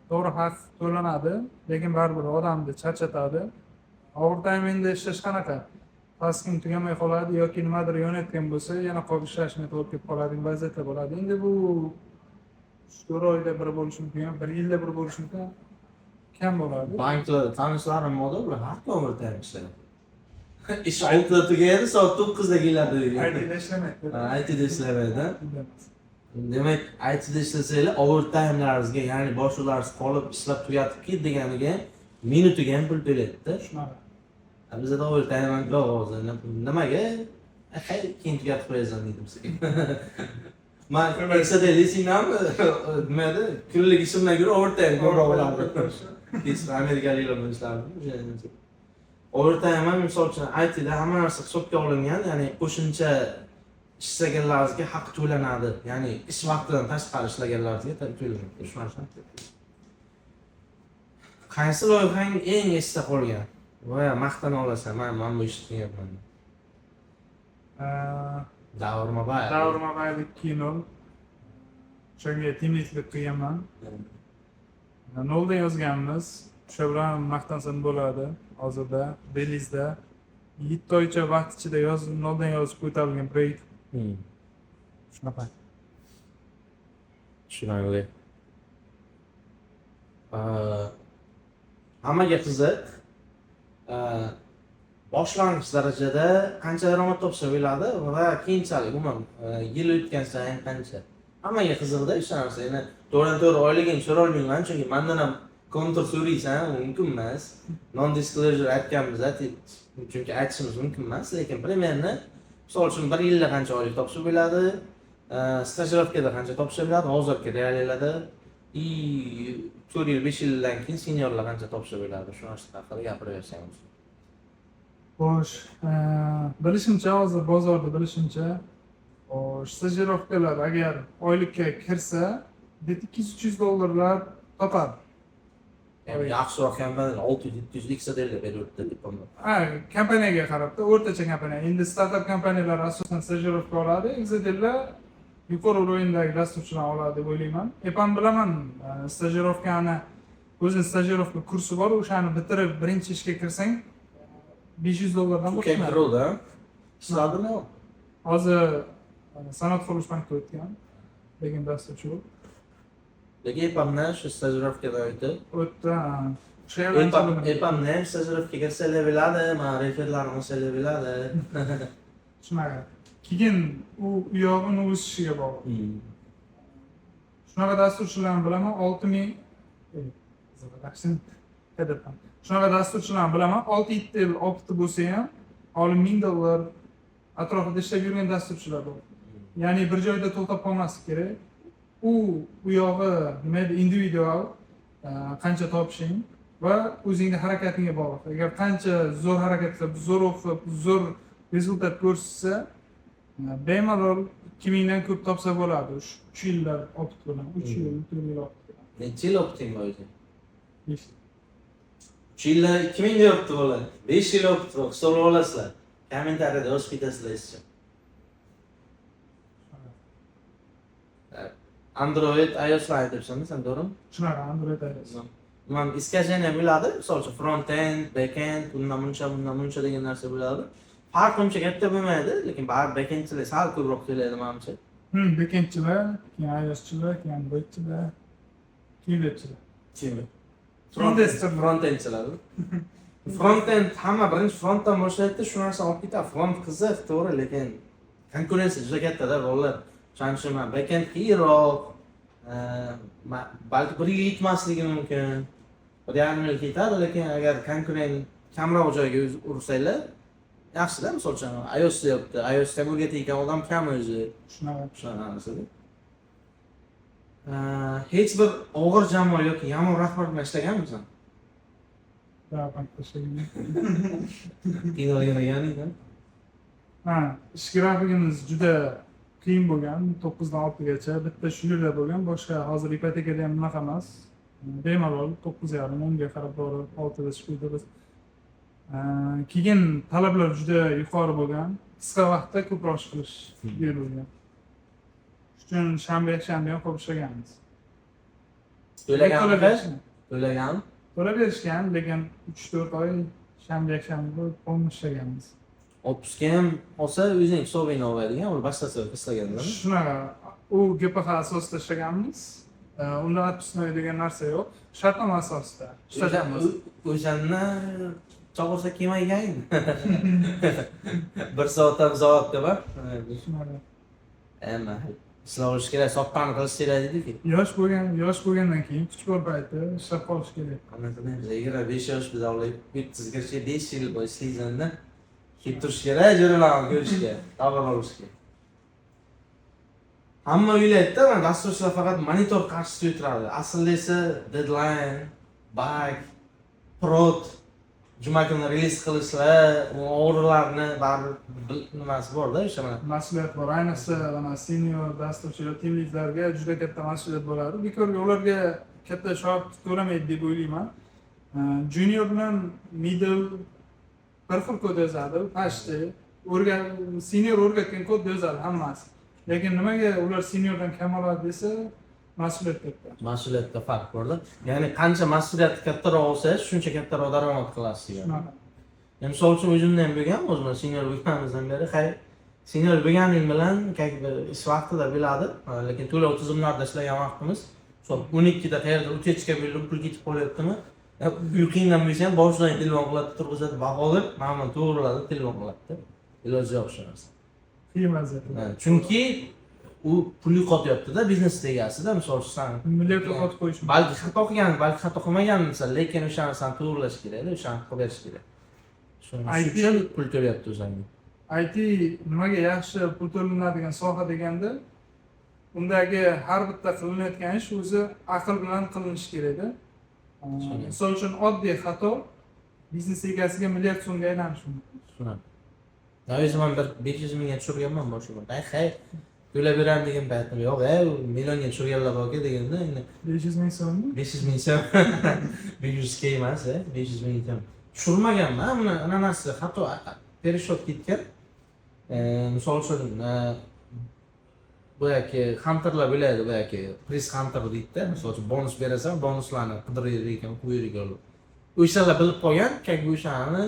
Speaker 2: To'g'ri haq to'lanadi, lekin baribir odamni charchatadi. Overtime endi ishlash qanaqa? Tasking tugamay qoladi yoki nimadir yonayotgan bo'lsa, yana qolib ishlashga to'g'ri kelib qoladigan vaziyatlar bo'ladi. Endi bu 4 oyda bir bo'lishi mumkin, 1 yilda bir bo'lishi mumkin. Kam bo'ladi.
Speaker 1: bankda tanishlarim bor, ular har kun overtime ishlaydi. Ish 6da tugaydi, soat 9da keladi.
Speaker 2: IT'da ishlamaydi.
Speaker 1: IT'da ishlamaydi. Demak, IT'da ishlasanglar overtime'laringizga, ya'ni boshqalarsiz qolib ishlab tugatib ket deganiga minutiga ham pul to'laydi-da.
Speaker 2: Shunaqa.
Speaker 1: Bizda overtime ham yo'q hozir. Nimaga? Keyin tugatib qo'yasan dedim sizga. Men eksada lesinammi? Nimada? Kunlik ishimdan ko'ra overtime ko'proq bo'ladi. Biz amerikaliklar bilan ishlardik. Overtime ham misol uchun IT'da hamma narsa hisobga olingan, ya'ni qo'shimcha ishlaganlaringizga haq to'lanadi. Ya'ni ish vaqtidan tashqari ishlaganlaringizga to'lanadi. Shu narsa. Qaysi loyihang eng esda qolgan? Voy, maqtana olasan, men bu ishni qilyapman. Davr
Speaker 2: Mobaylik kino. Shunga teamliklik qilganman. Noldan yozganmiz. O'sha bilan maqtansam bo'ladi. Hozirda Belizda 7 oycha vaqt ichida noldan yozib ko'tarilgan proyekt. Shunaqa.
Speaker 1: Tushunarli. Hammaga qiziq. Boshlang'ich darajada qancha daromad topsa bo'ladi va keyinchalik umuman yil o'tgan sayin qancha. Hammaga qiziqda o'sha narsa. Ya'ni to'g'ri oyligini so'ra olmayman, chunki mendan ham kontur so'raysan, mumkin emas. Non disclosure aytganmiz, chunki aytishimiz mumkin emas, lekin primerni misol uchun 1 yilda qancha oylik topsa bo'ladi, stajirovkada qancha topsa bo'ladi, hozirgi realiyalarda 4 yil, 5 yildan keyin seniorlar qancha topsa bo'ladi, shu narsa haqida gapiraversangiz.
Speaker 2: Xo'sh, bilishimcha hozir bozorda bilishimcha, stajirovkalar agar oylikka kirsa, $200-300 topadi.
Speaker 1: Yani yaxshiroq kompaniyalar 600-700 XDL beradi deb qo'ydim.
Speaker 2: Kompaniyaga qarabda, o'rtacha kompaniya. Endi startup kompaniyalar asosan stajirovka oladi, XDL yuqori o'yindagi dasturchilar oladi deb o'ylayman. Ham bilaman, stajirovkani o'zining stajirovka kursi bor, o'shani bitirib birinchi ishga kirsang $500 dan boshlanadi.
Speaker 1: Kekroda. Ishladimi?
Speaker 2: Hozir sanoat qurilish bankida o'tgan. Lekin dasturchi bo'lib.
Speaker 1: Lekin epamdan shu stajirovkadan o'tib,
Speaker 2: o'sha yerdan
Speaker 1: epamni ham stajirovkaga kirsalar bo'ladi, men referlarim olsalar bo'ladi.
Speaker 2: Shunaqa. Keyin u yog'ini o'sishiga bog'liq. Shunaqa dasturchilarni bilaman, 6000 Shunaqa dasturchilarni bilaman, 6-7 yil opti bo'lsa ham, hali $1000 atrofida ishlab yurgan dasturchilar bor. Ya'ni bir joyda to'xtab qolmaslik kerak. U yog'i nima edi, individual, qancha topishing va o'zingning harakatingga bog'liq. Agar qancha zo'r harakat qilib, zo'r o'qib, zo'r rezultat ko'rsatsa, bemalol 2000 dan ko'p topsa bo'ladi. 3 yillar opti bilan, 3 yil, 4 yil opti bilan.
Speaker 1: Necha yil opting bor o'zi?
Speaker 2: 5
Speaker 1: 3 yillar 2000 deyapti bola. 5 yil opti bor, hisoblab olasizlar. Kommentariyada yozib ketasizlar sizcha. Android, iOS'lar aytyapsanmi sen, to'g'rimi?
Speaker 2: Shunaqa, Android iOS.
Speaker 1: Men iskajani ham bo'ladi, misol uchun front-end, back-end, bundan buncha degan narsa bo'ladi. farq uncha katta bo'lmaydi, lekin baribir backendchilar sal ko'proq to'laydi menimcha.
Speaker 2: Backendchilar, keyin iOSchilar, keyin Androidchilar, Qt-chilar.
Speaker 1: Kim?
Speaker 2: Frontendchilar.
Speaker 1: Frontendchilar. Frontend hamma birinchi frontdan boshlaydi, shu narsa olib ketadi. Front qiziq, to'g'ri, lekin konkurensiya juda katta-da rollar. Shuning uchun men backend qiyinroq, balki biriga yetmasligi mumkin. 1,5 yil ketadi, lekin agar konkurent kamroq joyga ursanglar, yaxshi-da, misol uchun iOS deyapti. iOSga o'rgatayotgan odam kam o'zi.
Speaker 2: Shunaqa.
Speaker 1: Narsada. Hech bir og'ir jamoa yoki yomon rahbar bilan ishlaganmisan? Qiynalgan.
Speaker 2: Ha, ish grafikimiz juda qiyin bo'lgan, 9 dan 6 gacha, bitta shu yerda bo'lgan, boshqa hozir ipotekada ham bunaqa emas. Bemalol 9,5 10 ga qarab borib 6 da chiqdi biz. Keyin talablar juda yuqori bo'lgan, qisqa vaqtda ko'proq ish qilish berilgan. Shuning uchun shanba-yakshanba ham ko'p ishlaganmiz.
Speaker 1: To'lagan.
Speaker 2: To'lab berishgan, lekin 3-4 oy shanba-yakshanba qolib ishlaganmiz.
Speaker 1: Otpuska ham olsa o'zing hisobingni oladigan, uni boshqasi istaganlar.
Speaker 2: Shunaqa, u GPH asosida ishlaganmiz. Unda otpuska degan narsa yo'q. Shartnoma asosida ishlaganmiz.
Speaker 1: O'shani chog'irsa kelmagan. 1 soatdan uzoq deb.
Speaker 2: Shunaqa.
Speaker 1: Ishlab olish kerak, soqqani qilish kerak dedik.
Speaker 2: Yosh bo'lgandan keyin kuch bor payti ishlab qolish kerak.
Speaker 1: Biz 25 yosh biz olib 700 ga 5 yil bo'yi ishlaysanda kelib turish kerak, jo'ralarni ko'rishga, xabar olishga. Hamma o'ylaydi-da, men dasturchilar faqat monitor qarshisida o'tiradi. Aslida esa deadline, bug, prod, juma kuni release qilishlar, o'g'rilarni baribir nimasi bor-da, o'sha mana.
Speaker 2: Mas'uliyat bor. Ayniqsa, mana senior dasturchilar, team leadlarga juda katta mas'uliyat bo'ladi. Bekorga ularga katta shart to'lamaydi deb o'ylayman. Junior bilan middle bir xil kod yozadi, pashti, senior o'rgatgan kod yozadi hammasi. Lekin nimaga ular seniordan kam oladi desa, mas'uliyat katta.
Speaker 1: Mas'uliyatda farq bor-da. Ya'ni qancha mas'uliyat kattaroq olsangiz, shuncha kattaroq daromad qilasiz.
Speaker 2: Shunaqa.
Speaker 1: Misol uchun o'zimda ham bo'lgan, o'zim senior bo'lganimizdan beri, senior bo'lganim bilan ish vaqtida biladi, lekin to'lov tizimlarida ishlagan vaqtimiz, soat 12 da qayerda utechka bo'lib pul ketib qolyaptimi? Uyqingdan bo'lsa ham boshidan telefon qiladi, turg'izadi, baholib, mana to'g'riladi, telefon qiladi. Iloji yo'q shu narsa.
Speaker 2: Qiyin vaziyat.
Speaker 1: Chunki u pul yo'qotyapti-da, biznes egasida, misol uchun
Speaker 2: milliard yo'qotib qo'yish.
Speaker 1: balki xato qilgan, balki xato qilmaganmisan, lekin o'sha narsani to'g'rilash kerak, o'shani qilib berish kerak. Shuning uchun pul to'layapti o'zingga.
Speaker 2: IT nimaga yaxshi pul to'lanadigan soha deganda, undagi har bitta qilinayotgan ish o'zi aql bilan qilinishi kerak-da. Misol uchun oddiy xato biznes egasiga milliard so'mga aylanishi mumkin.
Speaker 1: Shunday. O'zim ham bir 500 mingga tushirganman boshida. To'lab beraman degan paytim yo'q, millionga tushirganlar bor-ku deganda endi
Speaker 2: 500 ming so'mmi?
Speaker 1: 500 ming so'm. 500 k emas, 500 ming so'm. Tushirmaganman, buni ana narsa xato perishot ketgan. Misol uchun bu yoki hunterlar biladi, bu yoki price hunter deydi-da, misol uchun bonus berasan, bonuslarni qidirar ekan, qo'yar ekan. O'shalar bilib qolgan, bu o'shani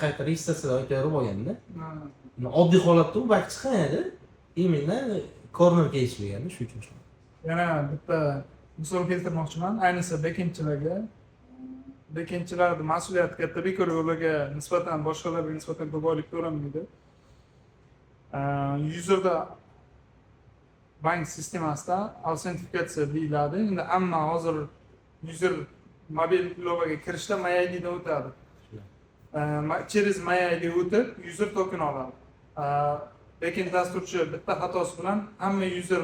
Speaker 1: qayta registratsiya o'tayverib olganda. Oddiy holatda u balki chiqmaydi. Именно corner case bo'lganda shu uchun.
Speaker 2: Yana bitta misol keltirmoqchiman, ayniqsa backendchilarning mas'uliyati katta, bekor ularga nisbatan boshqalarga nisbatan ko'p oylik to'lanmaydi. Userda bank sistemasida autentifikatsiya deyiladi. Endi hamma hozir user mobil ilovaga kirishda MyID dan o'tadi. Через MyID o'tib user token oladi. Lekin dasturchi bitta xatosi bilan hamma user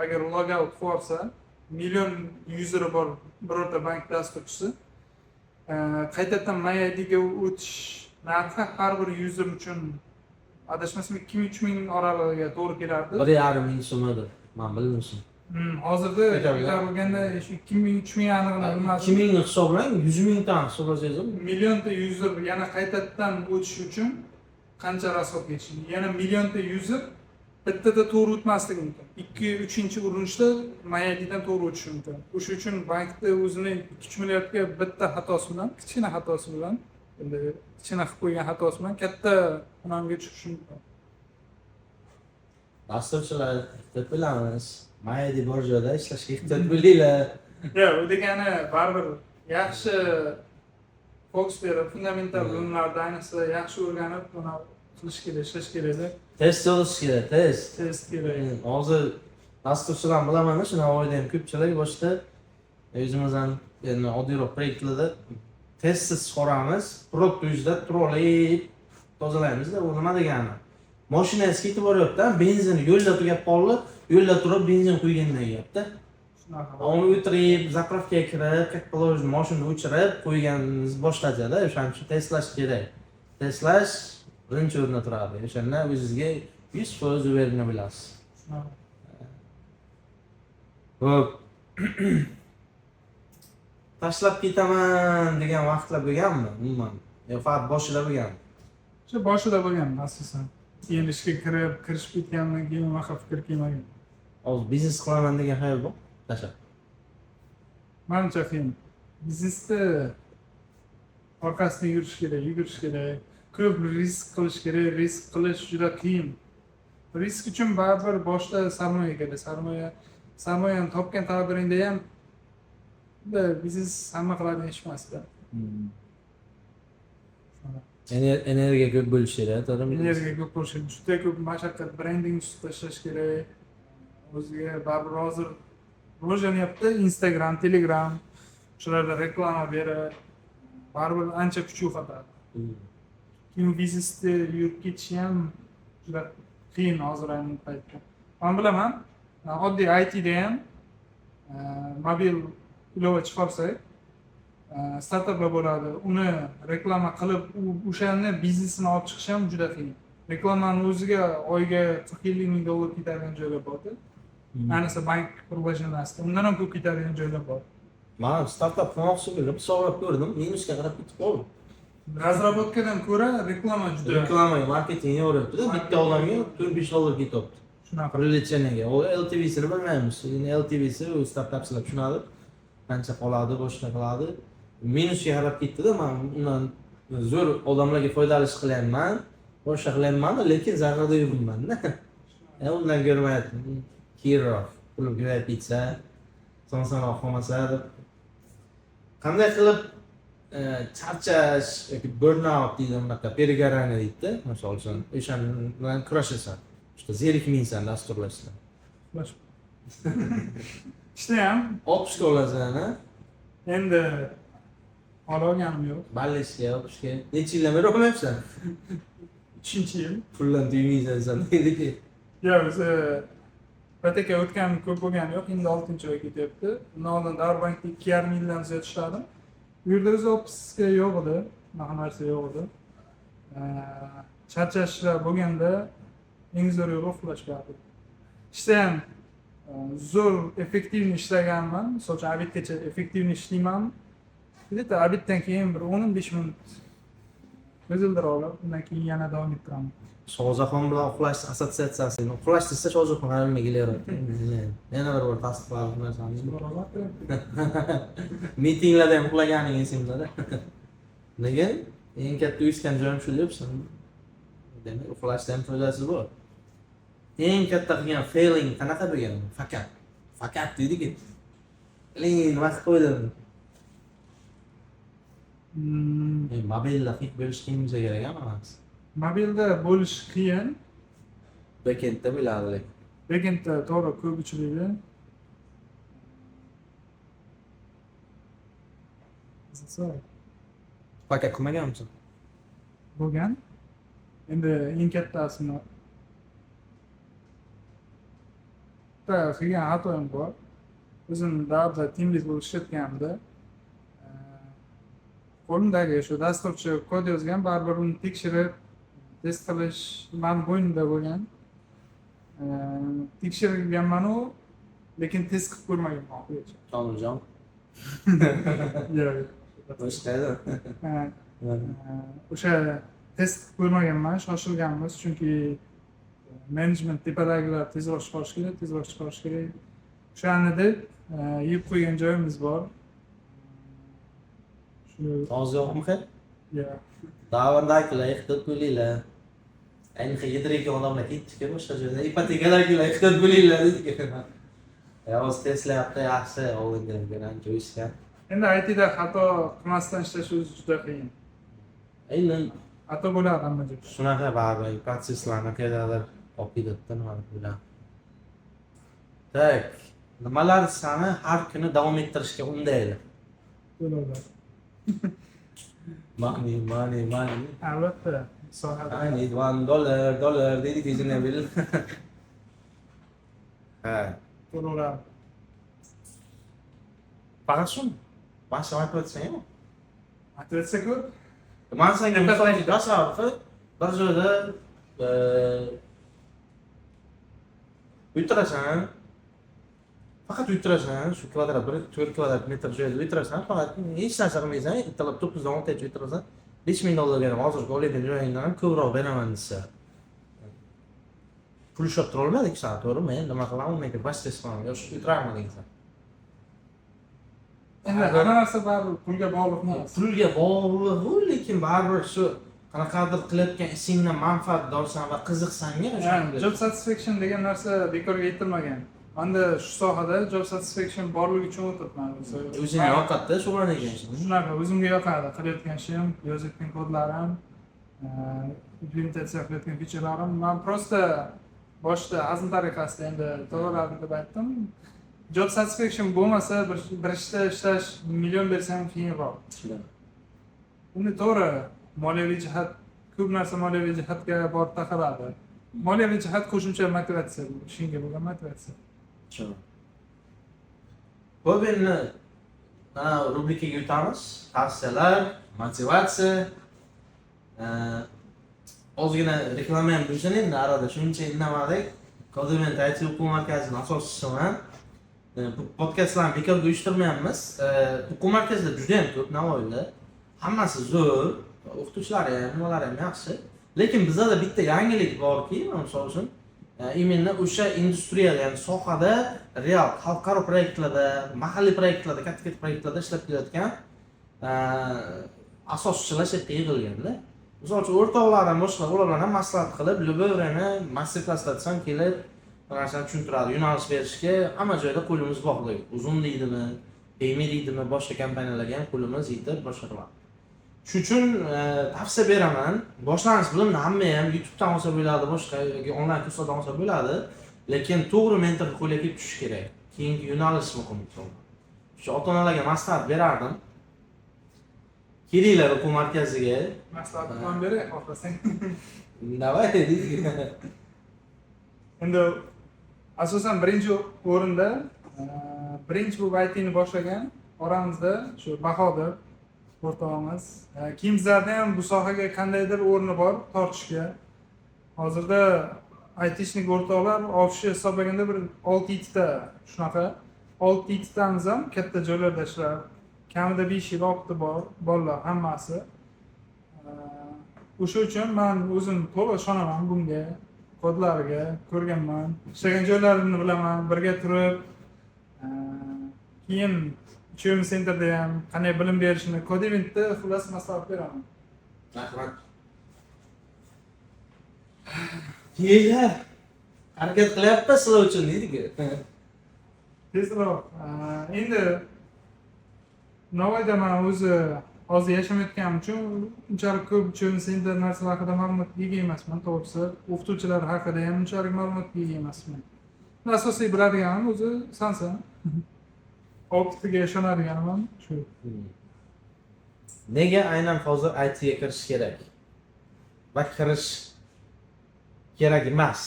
Speaker 2: agar log out qilsa, million useri bor birorta bank dasturchisi, qaytadan MyID ga o'tish narxi har bir user uchun adashmasam 2-3 ming oralig'iga to'g'ri kelardi.
Speaker 1: 1,5 ming so'mdir. Men bilmadim.
Speaker 2: Hozirda bo'lganda 2 ming 3 ming aniqini bilmadim.
Speaker 1: 2 mingni hisoblang, 100 mingdan hisoblasangiz,
Speaker 2: millionta user yana qaytadan o'tish uchun qancha rasxod ketishi. Yana millionta user bittada to'g'ri o'tmasligi mumkin. 2-3-chi urinishda MyID dan to'g'ri o'tishi mumkin. O'sha uchun bankda o'zini 2 milliardga bitta xatosi bilan, kichkina xatosi bilan endi ichini qilib qo'ygan xatosi bilan katta unamga tushishi mumkin.
Speaker 1: Dasturchilar deb bilamiz. Mayli bor joyda ishlashga ehtiyoj bo'linglar.
Speaker 2: Yo'q, u degani baribir yaxshi fokus berib, fundamental bilimlarni ayniqsa yaxshi o'rganib, buni qilish kerak, ishlash kerakda.
Speaker 1: Test yozish kerak, test.
Speaker 2: Test kerak.
Speaker 1: Hozir dasturchilarni bilaman, shu Navoiyda ham ko'pchilik boshida o'zimiz ham endi oddiyroq proyektlarda testsiz chiqaramiz, produkt yuzida turolib tozalaymiz-da. U nima degani? Mashinangiz ketib boryapti, benzin yo'lda tugab qoldi, yo'lda turib benzin quygandan gapda.
Speaker 2: Shunaqa.
Speaker 1: Uni o'tirib, zapravkaga kirib, как положено, mashinani o'chirib qo'yganingiz boshqacha-da, o'shaning uchun testlash kerak. Testlash birinchi o'rinda turadi. O'shanda o'zingizga 100% uverina bilasiz.
Speaker 2: Shunaqa.
Speaker 1: Xo'p. Tashlab ketaman degan vaqtlar bo'lganmi? Umuman. Yo, faqat boshida bo'lganmi?
Speaker 2: Shu boshida bo'lgan asosan. Keyin ishga kirishib ketgandan keyin unaqa fikr kelmagan.
Speaker 1: Hozir biznes qilaman degan xayol bor? Tashlab.
Speaker 2: Menimcha qiyin. Biznesda orqasidan yugurish kerak. Ko'p risk qilish kerak. Risk qilish juda qiyin. Risk uchun baribir boshda sarmoya kerak. Sarmoyani topgan taqdiringda ham biznes hamma qiladigan ish emas-da.
Speaker 1: Energiya ko'p bo'lishi kerak, to'g'rimi?
Speaker 2: Energiya ko'p bo'lishi, juda ko'p mashaqqat, brending ustida ishlash kerak. O'ziga baribir hozir rivojlanyapti Instagram, Telegram, shularda reklama berib, baribir ancha kuch yo'qotadi. Keyin biznesda yurib ketishi ham juda qiyin hozir ayni paytda. Men bilaman, oddiy ITda ham mobil ilova chiqarsak, startaplar bo'ladi. Uni reklama qilib, o'shani biznesini olib chiqish ham juda qiyin. Reklamani o'ziga oyiga 40-50 ming dollar ketadigan joylar bor-da. Ayniqsa bank rivojlanmasida undan ham ko'p ketadigan joylar bor.
Speaker 1: Men startap qilmoqchi bo'lib, hisoblab ko'rdim, minusga qarab ketib qoldim.
Speaker 2: Razraботкаdan ko'ra reklama juda
Speaker 1: Reklamaga, marketingga o'rabdi-da, bitta odamga 4-5 dollar ketyapti.
Speaker 2: shunaqa.
Speaker 1: Привлечениеga. O LTV'sini bilmaymiz. Endi LTV'si u startapchilar tushunadi. Qancha qoladi, boshqa qiladi. Minusga qarab ketdi-da, men undan zo'r odamlarga foydali ish qilyapman, boshqa qilyapman, lekin zararda yuribman-da. Undan ko'rmayapman. Kirov, pulib ko'payib ketsa, son-sanoq qolmasa deb. Qanday qilib charchash yoki burnout deydi, unaqa перегорание deydi-da, misol uchun, o'shan bilan kurashasan. Işte zerikmaysan dasturlashda.
Speaker 2: Ishda ham
Speaker 1: O'qishga olasan, ha?
Speaker 2: endi olganim yo'q.
Speaker 1: Ballashga, o'qishga. Necha yildan beri o'qimayapsan?
Speaker 2: 3-yil.
Speaker 1: Puldan tuymaysan san deydi-ki.
Speaker 2: Yo'q, o'zi ipoteka o'tganim ko'p bo'lgani yo'q, endi 6-oyga ketyapti. Undan oldin Darbankda 2,5 yildan ziyod ishladim. Bu yerda o'zi ofiska yo'q edi, bunaqa narsa yo'q edi. Charchashlar bo'lganda eng zo'r yo'li uxlash bo'ladi. Ishda ham zo'r effektivni ishlaganman. Misol uchun obedgacha effektivni ishlayman. Bitta obeddan keyin bir 10-15 minut o'zildirib olib, undan keyin yana davom ettiraman.
Speaker 1: Shozaxon bilan uxlash assotsiatsiyasi. Uxlash desa Shozaxon hammasiga kelaveradi. Yana bir bor tasdiqlab narsani. Mitinglarda ham uxlaganing esimda-da. Nega? Eng katta uyushgan joyim shu deyapsan. Demak, uxlashda ham foydasi bor. Eng katta qilgan failing qanaqa bo'lgan? Faqat deydi-ki. Nima qilib qo'ydim? Mobilda hit bo'lish qiyin bo'lsa kerak emas.
Speaker 2: Mobilda bo'lish qiyin.
Speaker 1: Backendda bo'ladi.
Speaker 2: Backendda to'g'ri ko'p uchraydi.
Speaker 1: Faqat qilmaganmisan?
Speaker 2: Bo'lgan. Endi eng kattasini qilgan xatoim bor. O'zim davlatda team lead bo'lib ishlatganimda qo'limdagi shu dasturchi kod yozgan, baribir uni tekshirib test qilish men bo'ynimda bo'lgan. Tekshirganman-u, lekin test qilib ko'rmaganman hozircha.
Speaker 1: Jonimjon.
Speaker 2: Yo'q.
Speaker 1: Boshqada.
Speaker 2: O'sha test qilib ko'rmaganman, shoshilganmiz, chunki management tepadagilar tezroq chiqarish kerak. O'shani deb yeb qo'ygan joyimiz bor. Shu
Speaker 1: Toz yo'qmi?
Speaker 2: Ya.
Speaker 1: Davardagilar ehtiyot bo'linglar. Ayniqsa yedirayotgan odamlar ketdiki boshqa joyda ipotekadagilar ehtiyot bo'linglar deydi. Hozir Tesla haqida yaxshi oldingidan ancha o'sgan.
Speaker 2: Endi ITda xato qilmasdan ishlash o'zi juda qiyin.
Speaker 1: Aynan
Speaker 2: Xato bo'ladi hamma joyda.
Speaker 1: shunaqa baribir protsesslarni qayerdadir olib ketadi nima bilan. Tak, nimalar sani har kuni davom ettirishga undaydi?
Speaker 2: To'lovlar.
Speaker 1: Money.
Speaker 2: Albatta, sohada.
Speaker 1: I need $1 deydi tezini bil. Ha,
Speaker 2: To'lovlar.
Speaker 1: faqat shuni. Boshqa aytib o'tsang-ku.
Speaker 2: Aytsa ko'p.
Speaker 1: Man senga misol aytaman, bir joyda o'tirasan. Faqat o'tirasan, shu kvadrat 4 kvadrat metr joyda o'tirasan, faqat hech narsa qilmaysan, ertalab 9 dan 6 gacha o'tirasan. $5,000 beraman, hozirgi olayotgan joyingdan ham ko'proq beraman desa. Pul ushlab tura olmadik san, to'g'rimi? Men nima qilaman, menga bas qilaman, yosh o'tiraman deysan.
Speaker 2: Endi hamma narsa baribir pulga bog'liq emas.
Speaker 1: Pulga bog'liq, lekin baribir shu qanaqadir qilayotgan ishingdan manfaatdorsan va qiziqsanga
Speaker 2: Yani job satisfaction degan narsa bekorga aytilmagan. Menda shu sohada job satisfaction borligi uchun o'tibman.
Speaker 1: o'zingga yoqadi shug'ullangan ishing.
Speaker 2: Shunaqa o'zimga yoqadi qilayotgan ishim, yozayotgan kodlarim, implementatsiya qilayotgan featurelarim. Men prosta boshda hazil tariqasida endi to'g'rilarni deb aytdim. Job satisfaction bo'lmasa bir ishda ishlash million bersam qiyinroq. Endi to'g'ri, moliyaviy jihat ko'p narsa moliyaviy jihatga borib taqaladi. Moliyaviy jihat qo'shimcha motivatsiya, ishingga bo'lgan motivatsiya.
Speaker 1: Xo'p, endi mana rubrikaga o'tamiz. Tavsiyalar, motivatsiya. Ozgina reklama ham bo'lsin endi arada shuncha indamadik. Kodiment IT o'quv markazining asoschisiman. Bu podkastlarni bekorga uyushtirmayapmiz. O'quv markazida juda ham ko'p Navoiyda. Hammasi zo'r, o'qituvchilari ham, nimalari ham yaxshi. Lekin bizda bitta yangilik borki, misol uchun, именно o'sha industriyada, ya'ni sohada real xalqaro proyektlarda, mahalliy proyektlarda, katta proyektlarda ishlab kelayotgan asoschilar shu yerga yig'ilganda. Misol uchun o'rtoqlarim boshqa ular bilan maslahat qilib, Lyubovani master klasslar desam kelib, narsani tushuntiradi, yo'nalish berishga hamma joyda qo'limiz bog'liq. Uzun deydimi, Payme deydimi, boshqa kompaniyalarga ham qo'limiz yetib boshqa qiladi. Shuning uchun tavsiya beraman. Boshlanish bilimni hamma ham YouTubedan olsa bo'ladi, boshqa onlayn kurslardan olsa bo'ladi, lekin to'g'ri mentorga qo'lga kelib tushish kerak. Keyingi yo'nalish muhim. Shu ota-onalarga maslahat berardim. Kelinglar o'quv markaziga.
Speaker 2: Maslahat ham beray, xohlasang.
Speaker 1: Davay deydi.
Speaker 2: Endi asosan birinchi o'rinda birinchi bu ITni boshlagan oramizda shu Bahodir o'rtog'imiz. Keyin bizlarda ham bu sohaga qandaydir o'rni bor tortishga. Hozirda ITshnik o'rtoqlar ofishi hisoblaganda bir 6-7 ta shunaqa 6-7 tamiz ham katta joylarda ishlar. Kamida 5 yil opti bor bolalar hammasi. O'sha uchun men o'zim to'liq ishonaman bunga. Kodlariga ko'rganman, ishlagan joylarini bilaman, birga turib, keyin Children Centerda ham qanday bilim berishini, Codeventda xullas maslahat beraman.
Speaker 1: Rahmat. Kelinglar. Harakat qilyapmiz sizlar uchun deydi-ku.
Speaker 2: Tezroq. Endi Navoiyda men o'zi hozir yashamayotganim uchun unchalik ko'p Children Center narsalar haqida ma'lumotga ega emasman, to'g'risi. O'qituvchilar haqida ham unchalik ma'lumotga ega emasman. Asosiy biladiganim o'zi Sansan. Optiga ishonadiganim ham shu.
Speaker 1: Nega aynan hozir ITga kirish kerak? Va kirish kerak emas.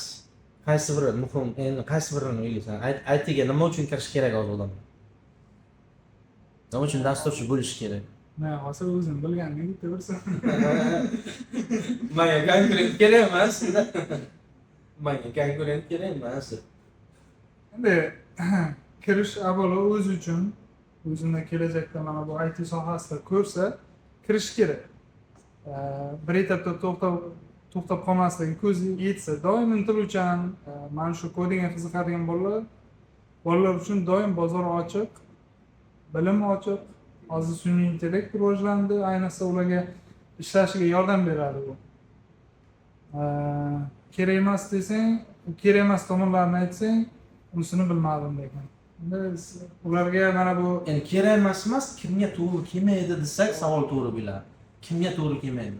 Speaker 1: Qaysi biri muhim, endi qaysi birini o'ylaysan? ITga nima uchun kirish kerak hozir odamlar? Nima uchun dasturchi bo'lish kerak?
Speaker 2: Men hozir o'zim bilganim to'g'risi.
Speaker 1: Menga konkurent kerak emas. Menga konkurent kerak emas.
Speaker 2: Endi kirish avvalo o'zi uchun, o'zini kelajakda mana bu IT sohasida ko'rsa, kirish kerak. Bir etapda to'xtab qolmasligi, ko'zi yetsa, doim intiluvchan, mana shu kodingga qiziqadigan bolalar uchun doim bozor ochiq, bilim ochiq. Hozir sun'iy intellekt rivojlandi, ayniqsa ularga ishlashiga yordam beradi bu. Kerak emas desang, kerak emas tomonlarini aytsang, unisini bilmadim lekin. Biz ularga mana bu
Speaker 1: Endi kerak emas, kimga to'g'ri kelmaydi desak, savol to'g'ri bo'ladi. Kimga to'g'ri kelmaydi?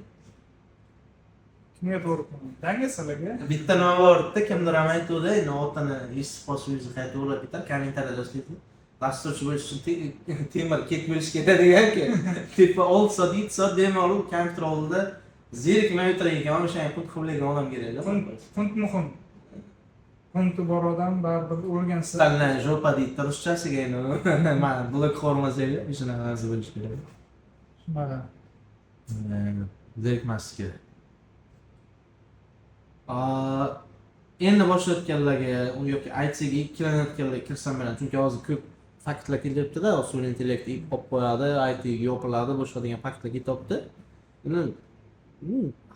Speaker 2: kimga to'g'ri kelmaydi? Dangasalarga.
Speaker 1: Bitta nima bordi, kimdir ham aytuvdi, notani eshitib qolsa o'zi qayta o'ylab bitar, kommentariyada yozishdi. Dasturchi bo'lish uchun temir ket bo'lish kerak degan-ki. Tepa 6 soat, 7 soat demoqli kompyuter oldida zerikmay o'tirgan, o'sha punt qilgan odam kerak.
Speaker 2: Punt muhim. Punti bor odam baribir o'rgansa.
Speaker 1: Tanlan jopa deydi ruschasiga endi. Mana blok formasida shunaqa narsa bo'lish kerak.
Speaker 2: Shunaqa.
Speaker 1: Zerikmaslik kerak. Endi boshlayotganlarga yoki ITga ikkilanayotganlarga kirsam bilan, chunki hozir ko'p faktlar kelyapti-da, sun'iy intellekt olib qo'yadi, ITga yopiladi, boshqa degan faktlar ketyapti.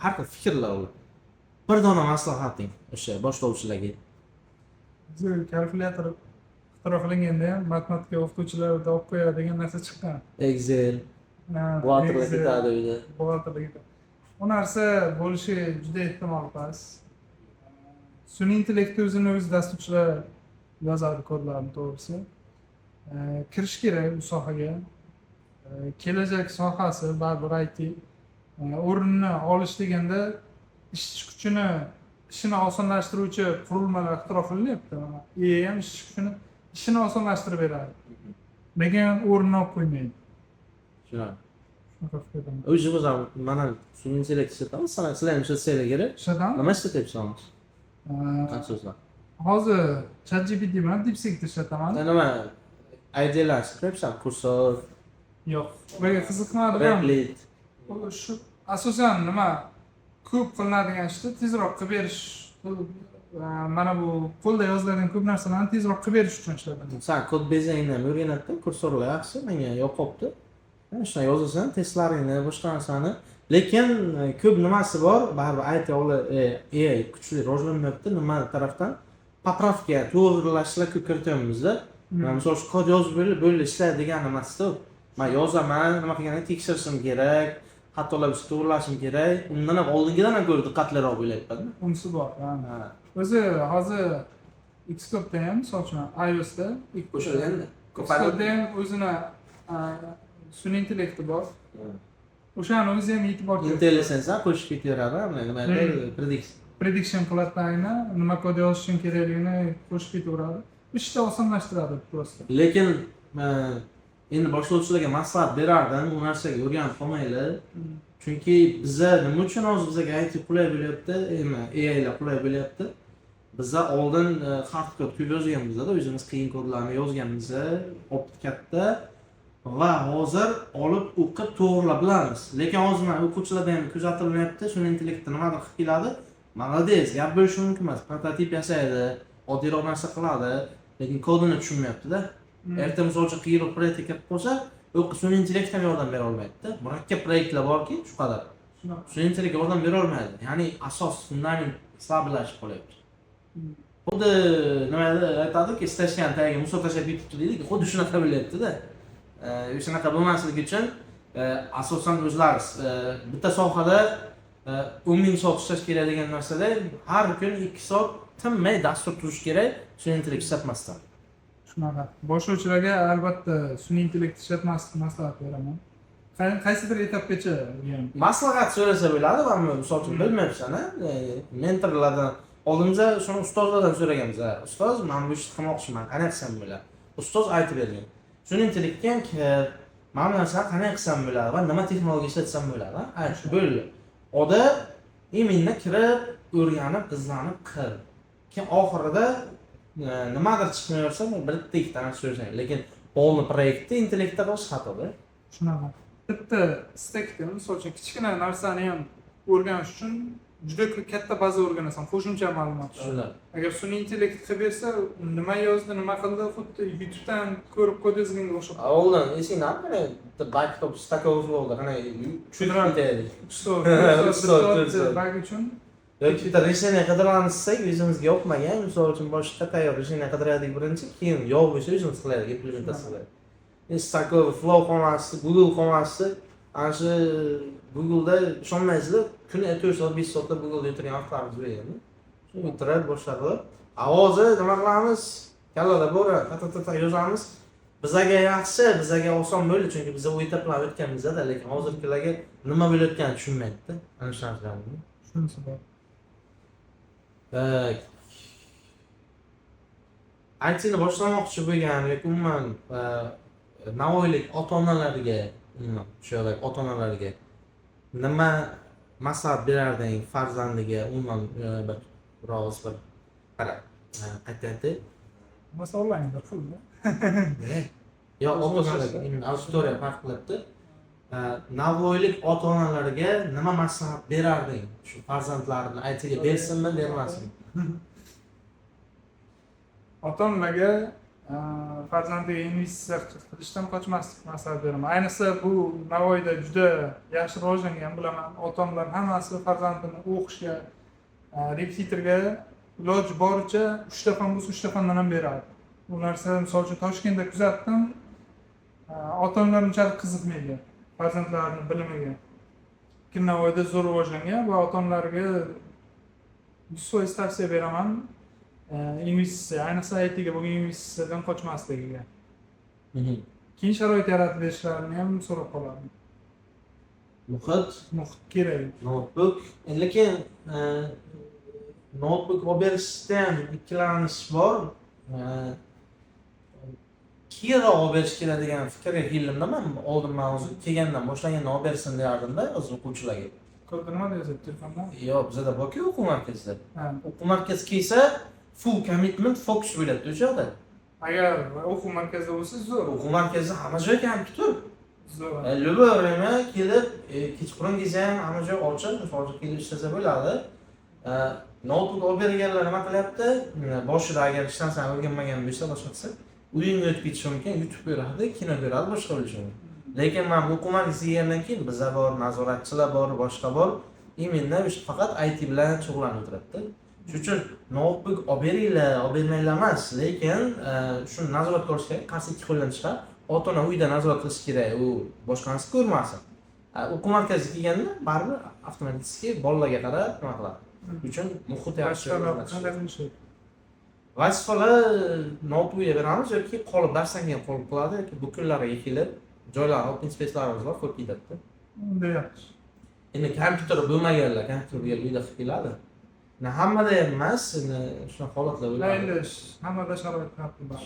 Speaker 1: Har xil fikrlar ular. Bir dona maslahating o'sha boshlovchilarga.
Speaker 2: Biz kalkulyator ixtiro qilinganda ham matematika o'qituvchilarida olib qo'yadigan narsa chiqqan.
Speaker 1: Excel, buxgalterlar ketadi uyda.
Speaker 2: Buxgalterlar ketadi. Bu narsa bo'lishi juda ehtimol past. Sun'iy intellektni o'zini o'zi dasturchilar yozadi kodlarni to'g'risi. Kirish kerak bu sohaga. Kelajak sohasi baribir IT. O'rnini olish deganda ishchi kuchini ishini osonlashtiruvchi qurilmalar ixtiro qilinyapti. AI ham ishchi kuchini ishini osonlashtirib beradi. Lekin o'rnini olib qo'ymaydi.
Speaker 1: Shunaqa.
Speaker 2: Shunaqa fikrdaman.
Speaker 1: O'zingiz ham mana sun'iy intellekt ishlatamiz, sizlar ham ishlatsanglar kerak.
Speaker 2: Ishlatamiz.
Speaker 1: Nima ishlatyapsiz? Qancha so'zlar?
Speaker 2: Hozir ChatGPT bilan DeepSeek ishlataman.
Speaker 1: Nima idealar chiqyapsan, kursor,
Speaker 2: Yo'q. Bunga qiziqmadim.
Speaker 1: Replit.
Speaker 2: Shu asosan nima ko'p qilinadigan ishni tezroq qilib berish, mana bu qo'lda yoziladigan ko'p narsalarni tezroq qilib berish uchun ishlataman.
Speaker 1: Sen kod bezangni ham o'rganatdi, kursorlar yaxshi, menga yoqibdi. Shuna yozasan, testlaringni, boshqa narsani. Lekin ko'p nimasi bor, baribir AI kuchli rivojlanmayapti, nima tarafdan popravka, to'g'rilashlar ko'p kirityapmiz-da. Misol uchun kod yozib bo'ldi ishlaydi degan emasda. Men yozaman, nima qilganini tekshirishim kerak, xatolar bo'lsa to'g'rilashim kerak. Undan ham oldingidan ham ko'ra diqqatliroq bo'layapman.
Speaker 2: Unisi bor. O'zi hozir Xcode'da ham, misol uchun iOS'da
Speaker 1: O'shaganda
Speaker 2: Xcode'da ham o'zini sun'iy intellekti bor. O'shani o'zi ham e'tibor
Speaker 1: IntelliSense qo'shib ketaveradi, nima
Speaker 2: prediction qiladi aynan nima kod yozishim kerakligini qo'shib ketaveradi. Ishni osonlashtiradi prosta.
Speaker 1: Lekin endi boshlovchilarga maslahat berardim, u narsaga o'rganib qolmanglar. Chunki bizda nima uchun hozir bizga IT qulay bo'lyapti, AI lar qulay bo'lyapti. Bizda oldin hard kod ko'p yozganmiz-da, o'zimiz qiyin kodlarni yozganmiz, katta va hozir olib o'qib to'g'rilab bilamiz. Lekin hozir mana o'quvchilarda ham kuzatilyapti, sun'iy intellektni nimadir qilib keladi. Молодец, gap bo'lishi mumkin emas. Prototip yasaydi, oddiyroq narsa qiladi, lekin kodini tushunmayapti-da. Erta misol uchun qiyinroq proyekt qilib qo'ysa, sun'iy intellekt ham yordam bera olmaydi-da. Murakkab proyektlar borki, shu qadar. Sun'iy intellekt yordam bera olmaydi. Ya'ni asos fundament stabilashib qolyapti. Xuddi nima aytadiki, istashgan tagiga muso tashlab ketibdi deydi, xuddi shunaqa bo'lyapti-da. Shunaqa bo'lmasligi uchun asosan o'zlari bitta sohada 10 ming soat ishlash kerak degan narsada har kun 2 soat tinmay dastur turish kerak, sun'iy intellekt ishlatmasdan.
Speaker 2: Shunaqa. Boshlovchilarga albatta sun'iy intellekt ishlatmaslikni maslahat beraman. Qaysidir etapgacha
Speaker 1: maslahat so'rasa bo'ladi, ammo misol uchun bilmayapsan-a, mentorlardan oldimizda shuni ustozlardan so'raganmiz. Ustoz, men bu ishni qilmoqchiman, qanday qilsam bo'ladi? Ustoz aytib bergan. Sun'iy intellektga ham mana bu narsani qanday qilsam bo'ladi va nima texnologiya ishlatsam bo'ladi? Aytib bo'ldi. Oda iminda kirib, o'rganib, izlanib qil. Keyin oxirida nimadir chiqmayotsa, bitta ikkita narsa so'rasang, lekin polni proyektni intellektda qilish xatoda.
Speaker 2: Shunaqa. Bitta stekda, misol uchun kichkina narsani ham o'rganish uchun juda katta baza o'rganasan, qo'shimcha ma'lumotlar.
Speaker 1: Shunday.
Speaker 2: Agar sun'iy intellekt qilib bersa, nima yozdi, nima qildi, xuddi YouTube'dan ko'rib kod yozganga o'xshab.
Speaker 1: Oldin esingizmi? Backtop Stack Overflow'da qana tushuntiradi.
Speaker 2: Ustoz bag uchun
Speaker 1: yoki bitta решение qidiramiz-sak, o'zimizga yoqmagan, misol uchun boshqa tayyor решение qidiraylik birinchi, keyin yo'q bo'lsa o'zimiz qilaylik, implementatsiya qilaylik. Stack Overflow xonasi, Google xonasi Ana shu Google'da ishonmaysizlar, kuni 4 soat 5 soatda Google'da o'tirgan vaqtlarimiz bo'lgan. Shu internet boshqarib, ovozi nima qilamiz? Kallada bor, ta yozamiz. Bizga yaxshi, bizga oson bo'ldi, chunki biz u etaplar o'tganmizda, lekin hozirgilarga nima bo'layotganini tushunmaydi. Ana shu narsalarni.
Speaker 2: Shunisi bor.
Speaker 1: IT'ni boshlamoqchi bo'lgan yoki umuman Navoiylik ota-onalarga, ota-onalarga nima maslahat berarding farzandiga umuman biroz bir qarab qaytadi.
Speaker 2: Masalangda qildi.
Speaker 1: Yo, ota-onalarga auditoriya farq qiladi. Navoiylik ota-onalarga nima maslahat berarding? Shu farzandlarini IT'ga bersinmi, bermasinmi?
Speaker 2: Ota-onalarga farzandiga investitsiya qilishdan qochmaslik maslahat beraman. Ayniqsa bu Navoiyda juda yaxshi rivojlangan bilaman. Ota-onalar hammasi farzandini o'qishga, repetitorga iloji boricha 3 ta fan bo'lsa 3 ta fandan ham beradi. Bu narsa misol uchun Toshkentda kuzatdim. Ota-onalar unchalik qiziqmaydi farzandlarining bilimiga. Lekin Navoiyda zo'r rivojlangan va ota-onalarga 100% tavsiya beraman. Investitsiya, ayniqsa IT'ga bo'lgan investitsiyadan qochmasligiga. Keyin sharoit yaratib berishlarini ham so'rab qolaman. Muhit kerak.
Speaker 1: Notebook. Lekin notebook olib berishda ham ikkilanish bor. Kira olib berish kerak degan fikrga keldim-da men oldindan o'zi kelgandan boshlagandan olib bersin deyardim-da o'z o'quvchilarga.
Speaker 2: Ko'pda nima deyapsiz telefonda?
Speaker 1: Yo'q, bizda borku o'quv markazida. O'quv markazi kelsa, full commitment focus bo'ladi o'sha yerda.
Speaker 2: Agar o'quv markazida bo'lsa zo'r.
Speaker 1: O'quv markazida hamma joy kompyuter.
Speaker 2: Zo'r.
Speaker 1: Любой время kelib, kechqurun kelsa ham hamma joy ochiq, hozir kelib ishlasa bo'ladi. Notebook olib berganlar nima qilyapti? Boshida agar hech narsani o'rganmagan bo'lsa, boshqasi uyingga o'tib ketishi mumkin, YouTube beradi, kino beradi, boshqa bo'lishi mumkin. Lekin men bu o'quv markaziga kelgandan keyin bizda bor, nazoratchilar bor, boshqa bor. Imенно faqat IT bilan shug'ullanib o'tiradi. Shuning uchun notebook olib beringlar, olib bermanglar emas, lekin shuni nazorat qilish kerak, qarshi ikki qo'ldan chiqar. Ota-ona uyda nazorat qilish kerak, u boshqa narsa ko'rmasin. O'quv markaziga kelganda baribir avtomatik bolalarga qarab nima qiladi. Shuning uchun muhit yaxshi
Speaker 2: qiladi.
Speaker 1: Vazifalar notebookga beramiz yoki qolib darsdan keyin qolib qoladi yoki bu kunlarga kelib joylar, open space'larimiz bor, ko'p ketadi.
Speaker 2: Unda yaxshi.
Speaker 1: Endi kompyuter bo'lmaganlar kompyuterga uyda qilib keladi. Hammada ham emas, shunaqa holatlar bo'ladi.
Speaker 2: Endi hammada sharoit bor.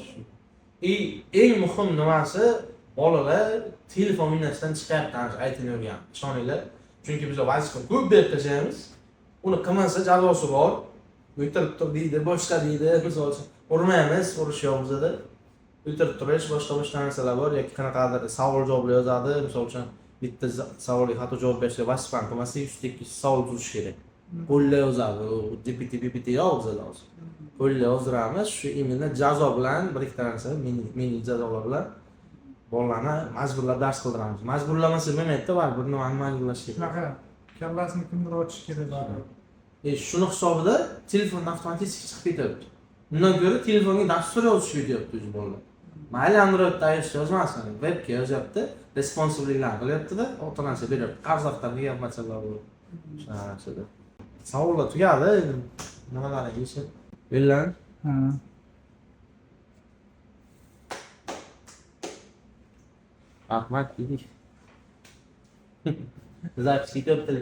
Speaker 1: Eng muhim nimasi bolalar telefon o'ynashdan chiqyapti, aytini o'rgan. Ishoninglar. Chunki biz vazifa ko'p berib tashlaymiz. Uni qilmasa jazosi bor. O'tirib tur deydi, boshqa deydi. Misol uchun urmaymiz, urish yo'q bizda. O'tirib turish, boshqa narsalar bor yoki qanaqadir savol javoblar yozadi. Misol uchun bitta savolga xato javob berishga vasfan qilmasa, üstteki savol tuzish kerak. Qo'llar yozadi, GPT yo'q bizda hozir. Qo'llar yozdiramiz, shu imенно jazo bilan bir ikkita narsa, mini jazolar bilan bolalarni majburlab dars qildiramiz. Majburlamasa bo'lmaydi-da, baribir nimani majburlash kerak.
Speaker 2: Shunaqa kallasini kimdir ochish kerak baribir.
Speaker 1: Shuni hisobida telefon avtomatik chiqib ketadi. Undan ko'ra telefonga dastur yozishni aytyapti o'zi bolalar. Mayli Androidda iOS yozmasin, webga yozyapti, responsibliklarni qilyapti-da, ota-onasi beryapti. Qarz daftarga ham masalalar bor. Shunaqa narsada. Savollar tugadi, nimalarni yechib bellan. Rahmat dedik. Zapись ketibdi.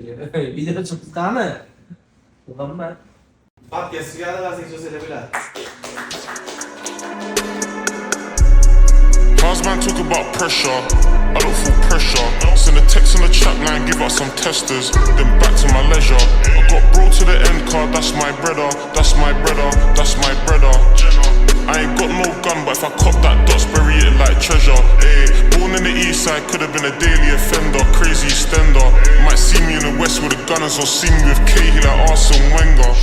Speaker 1: Video chiqdimi? Muhammad. Podcast tugadi, vaziyat cho'zila biladi.
Speaker 3: Man talk about pressure, I don't feel pressure. Send a text on the chat line, give out some testers, then back to my leisure. I got bro to the end card, that's my brother, that's my brother, that's my brother. I ain't got no gun, but if I cop that dots, bury it like treasure. Ayy, born in the east side, could have been a daily offender, crazy extender. Might see me in the west with the gunners, or see me with Cahill like Arsene Wenger.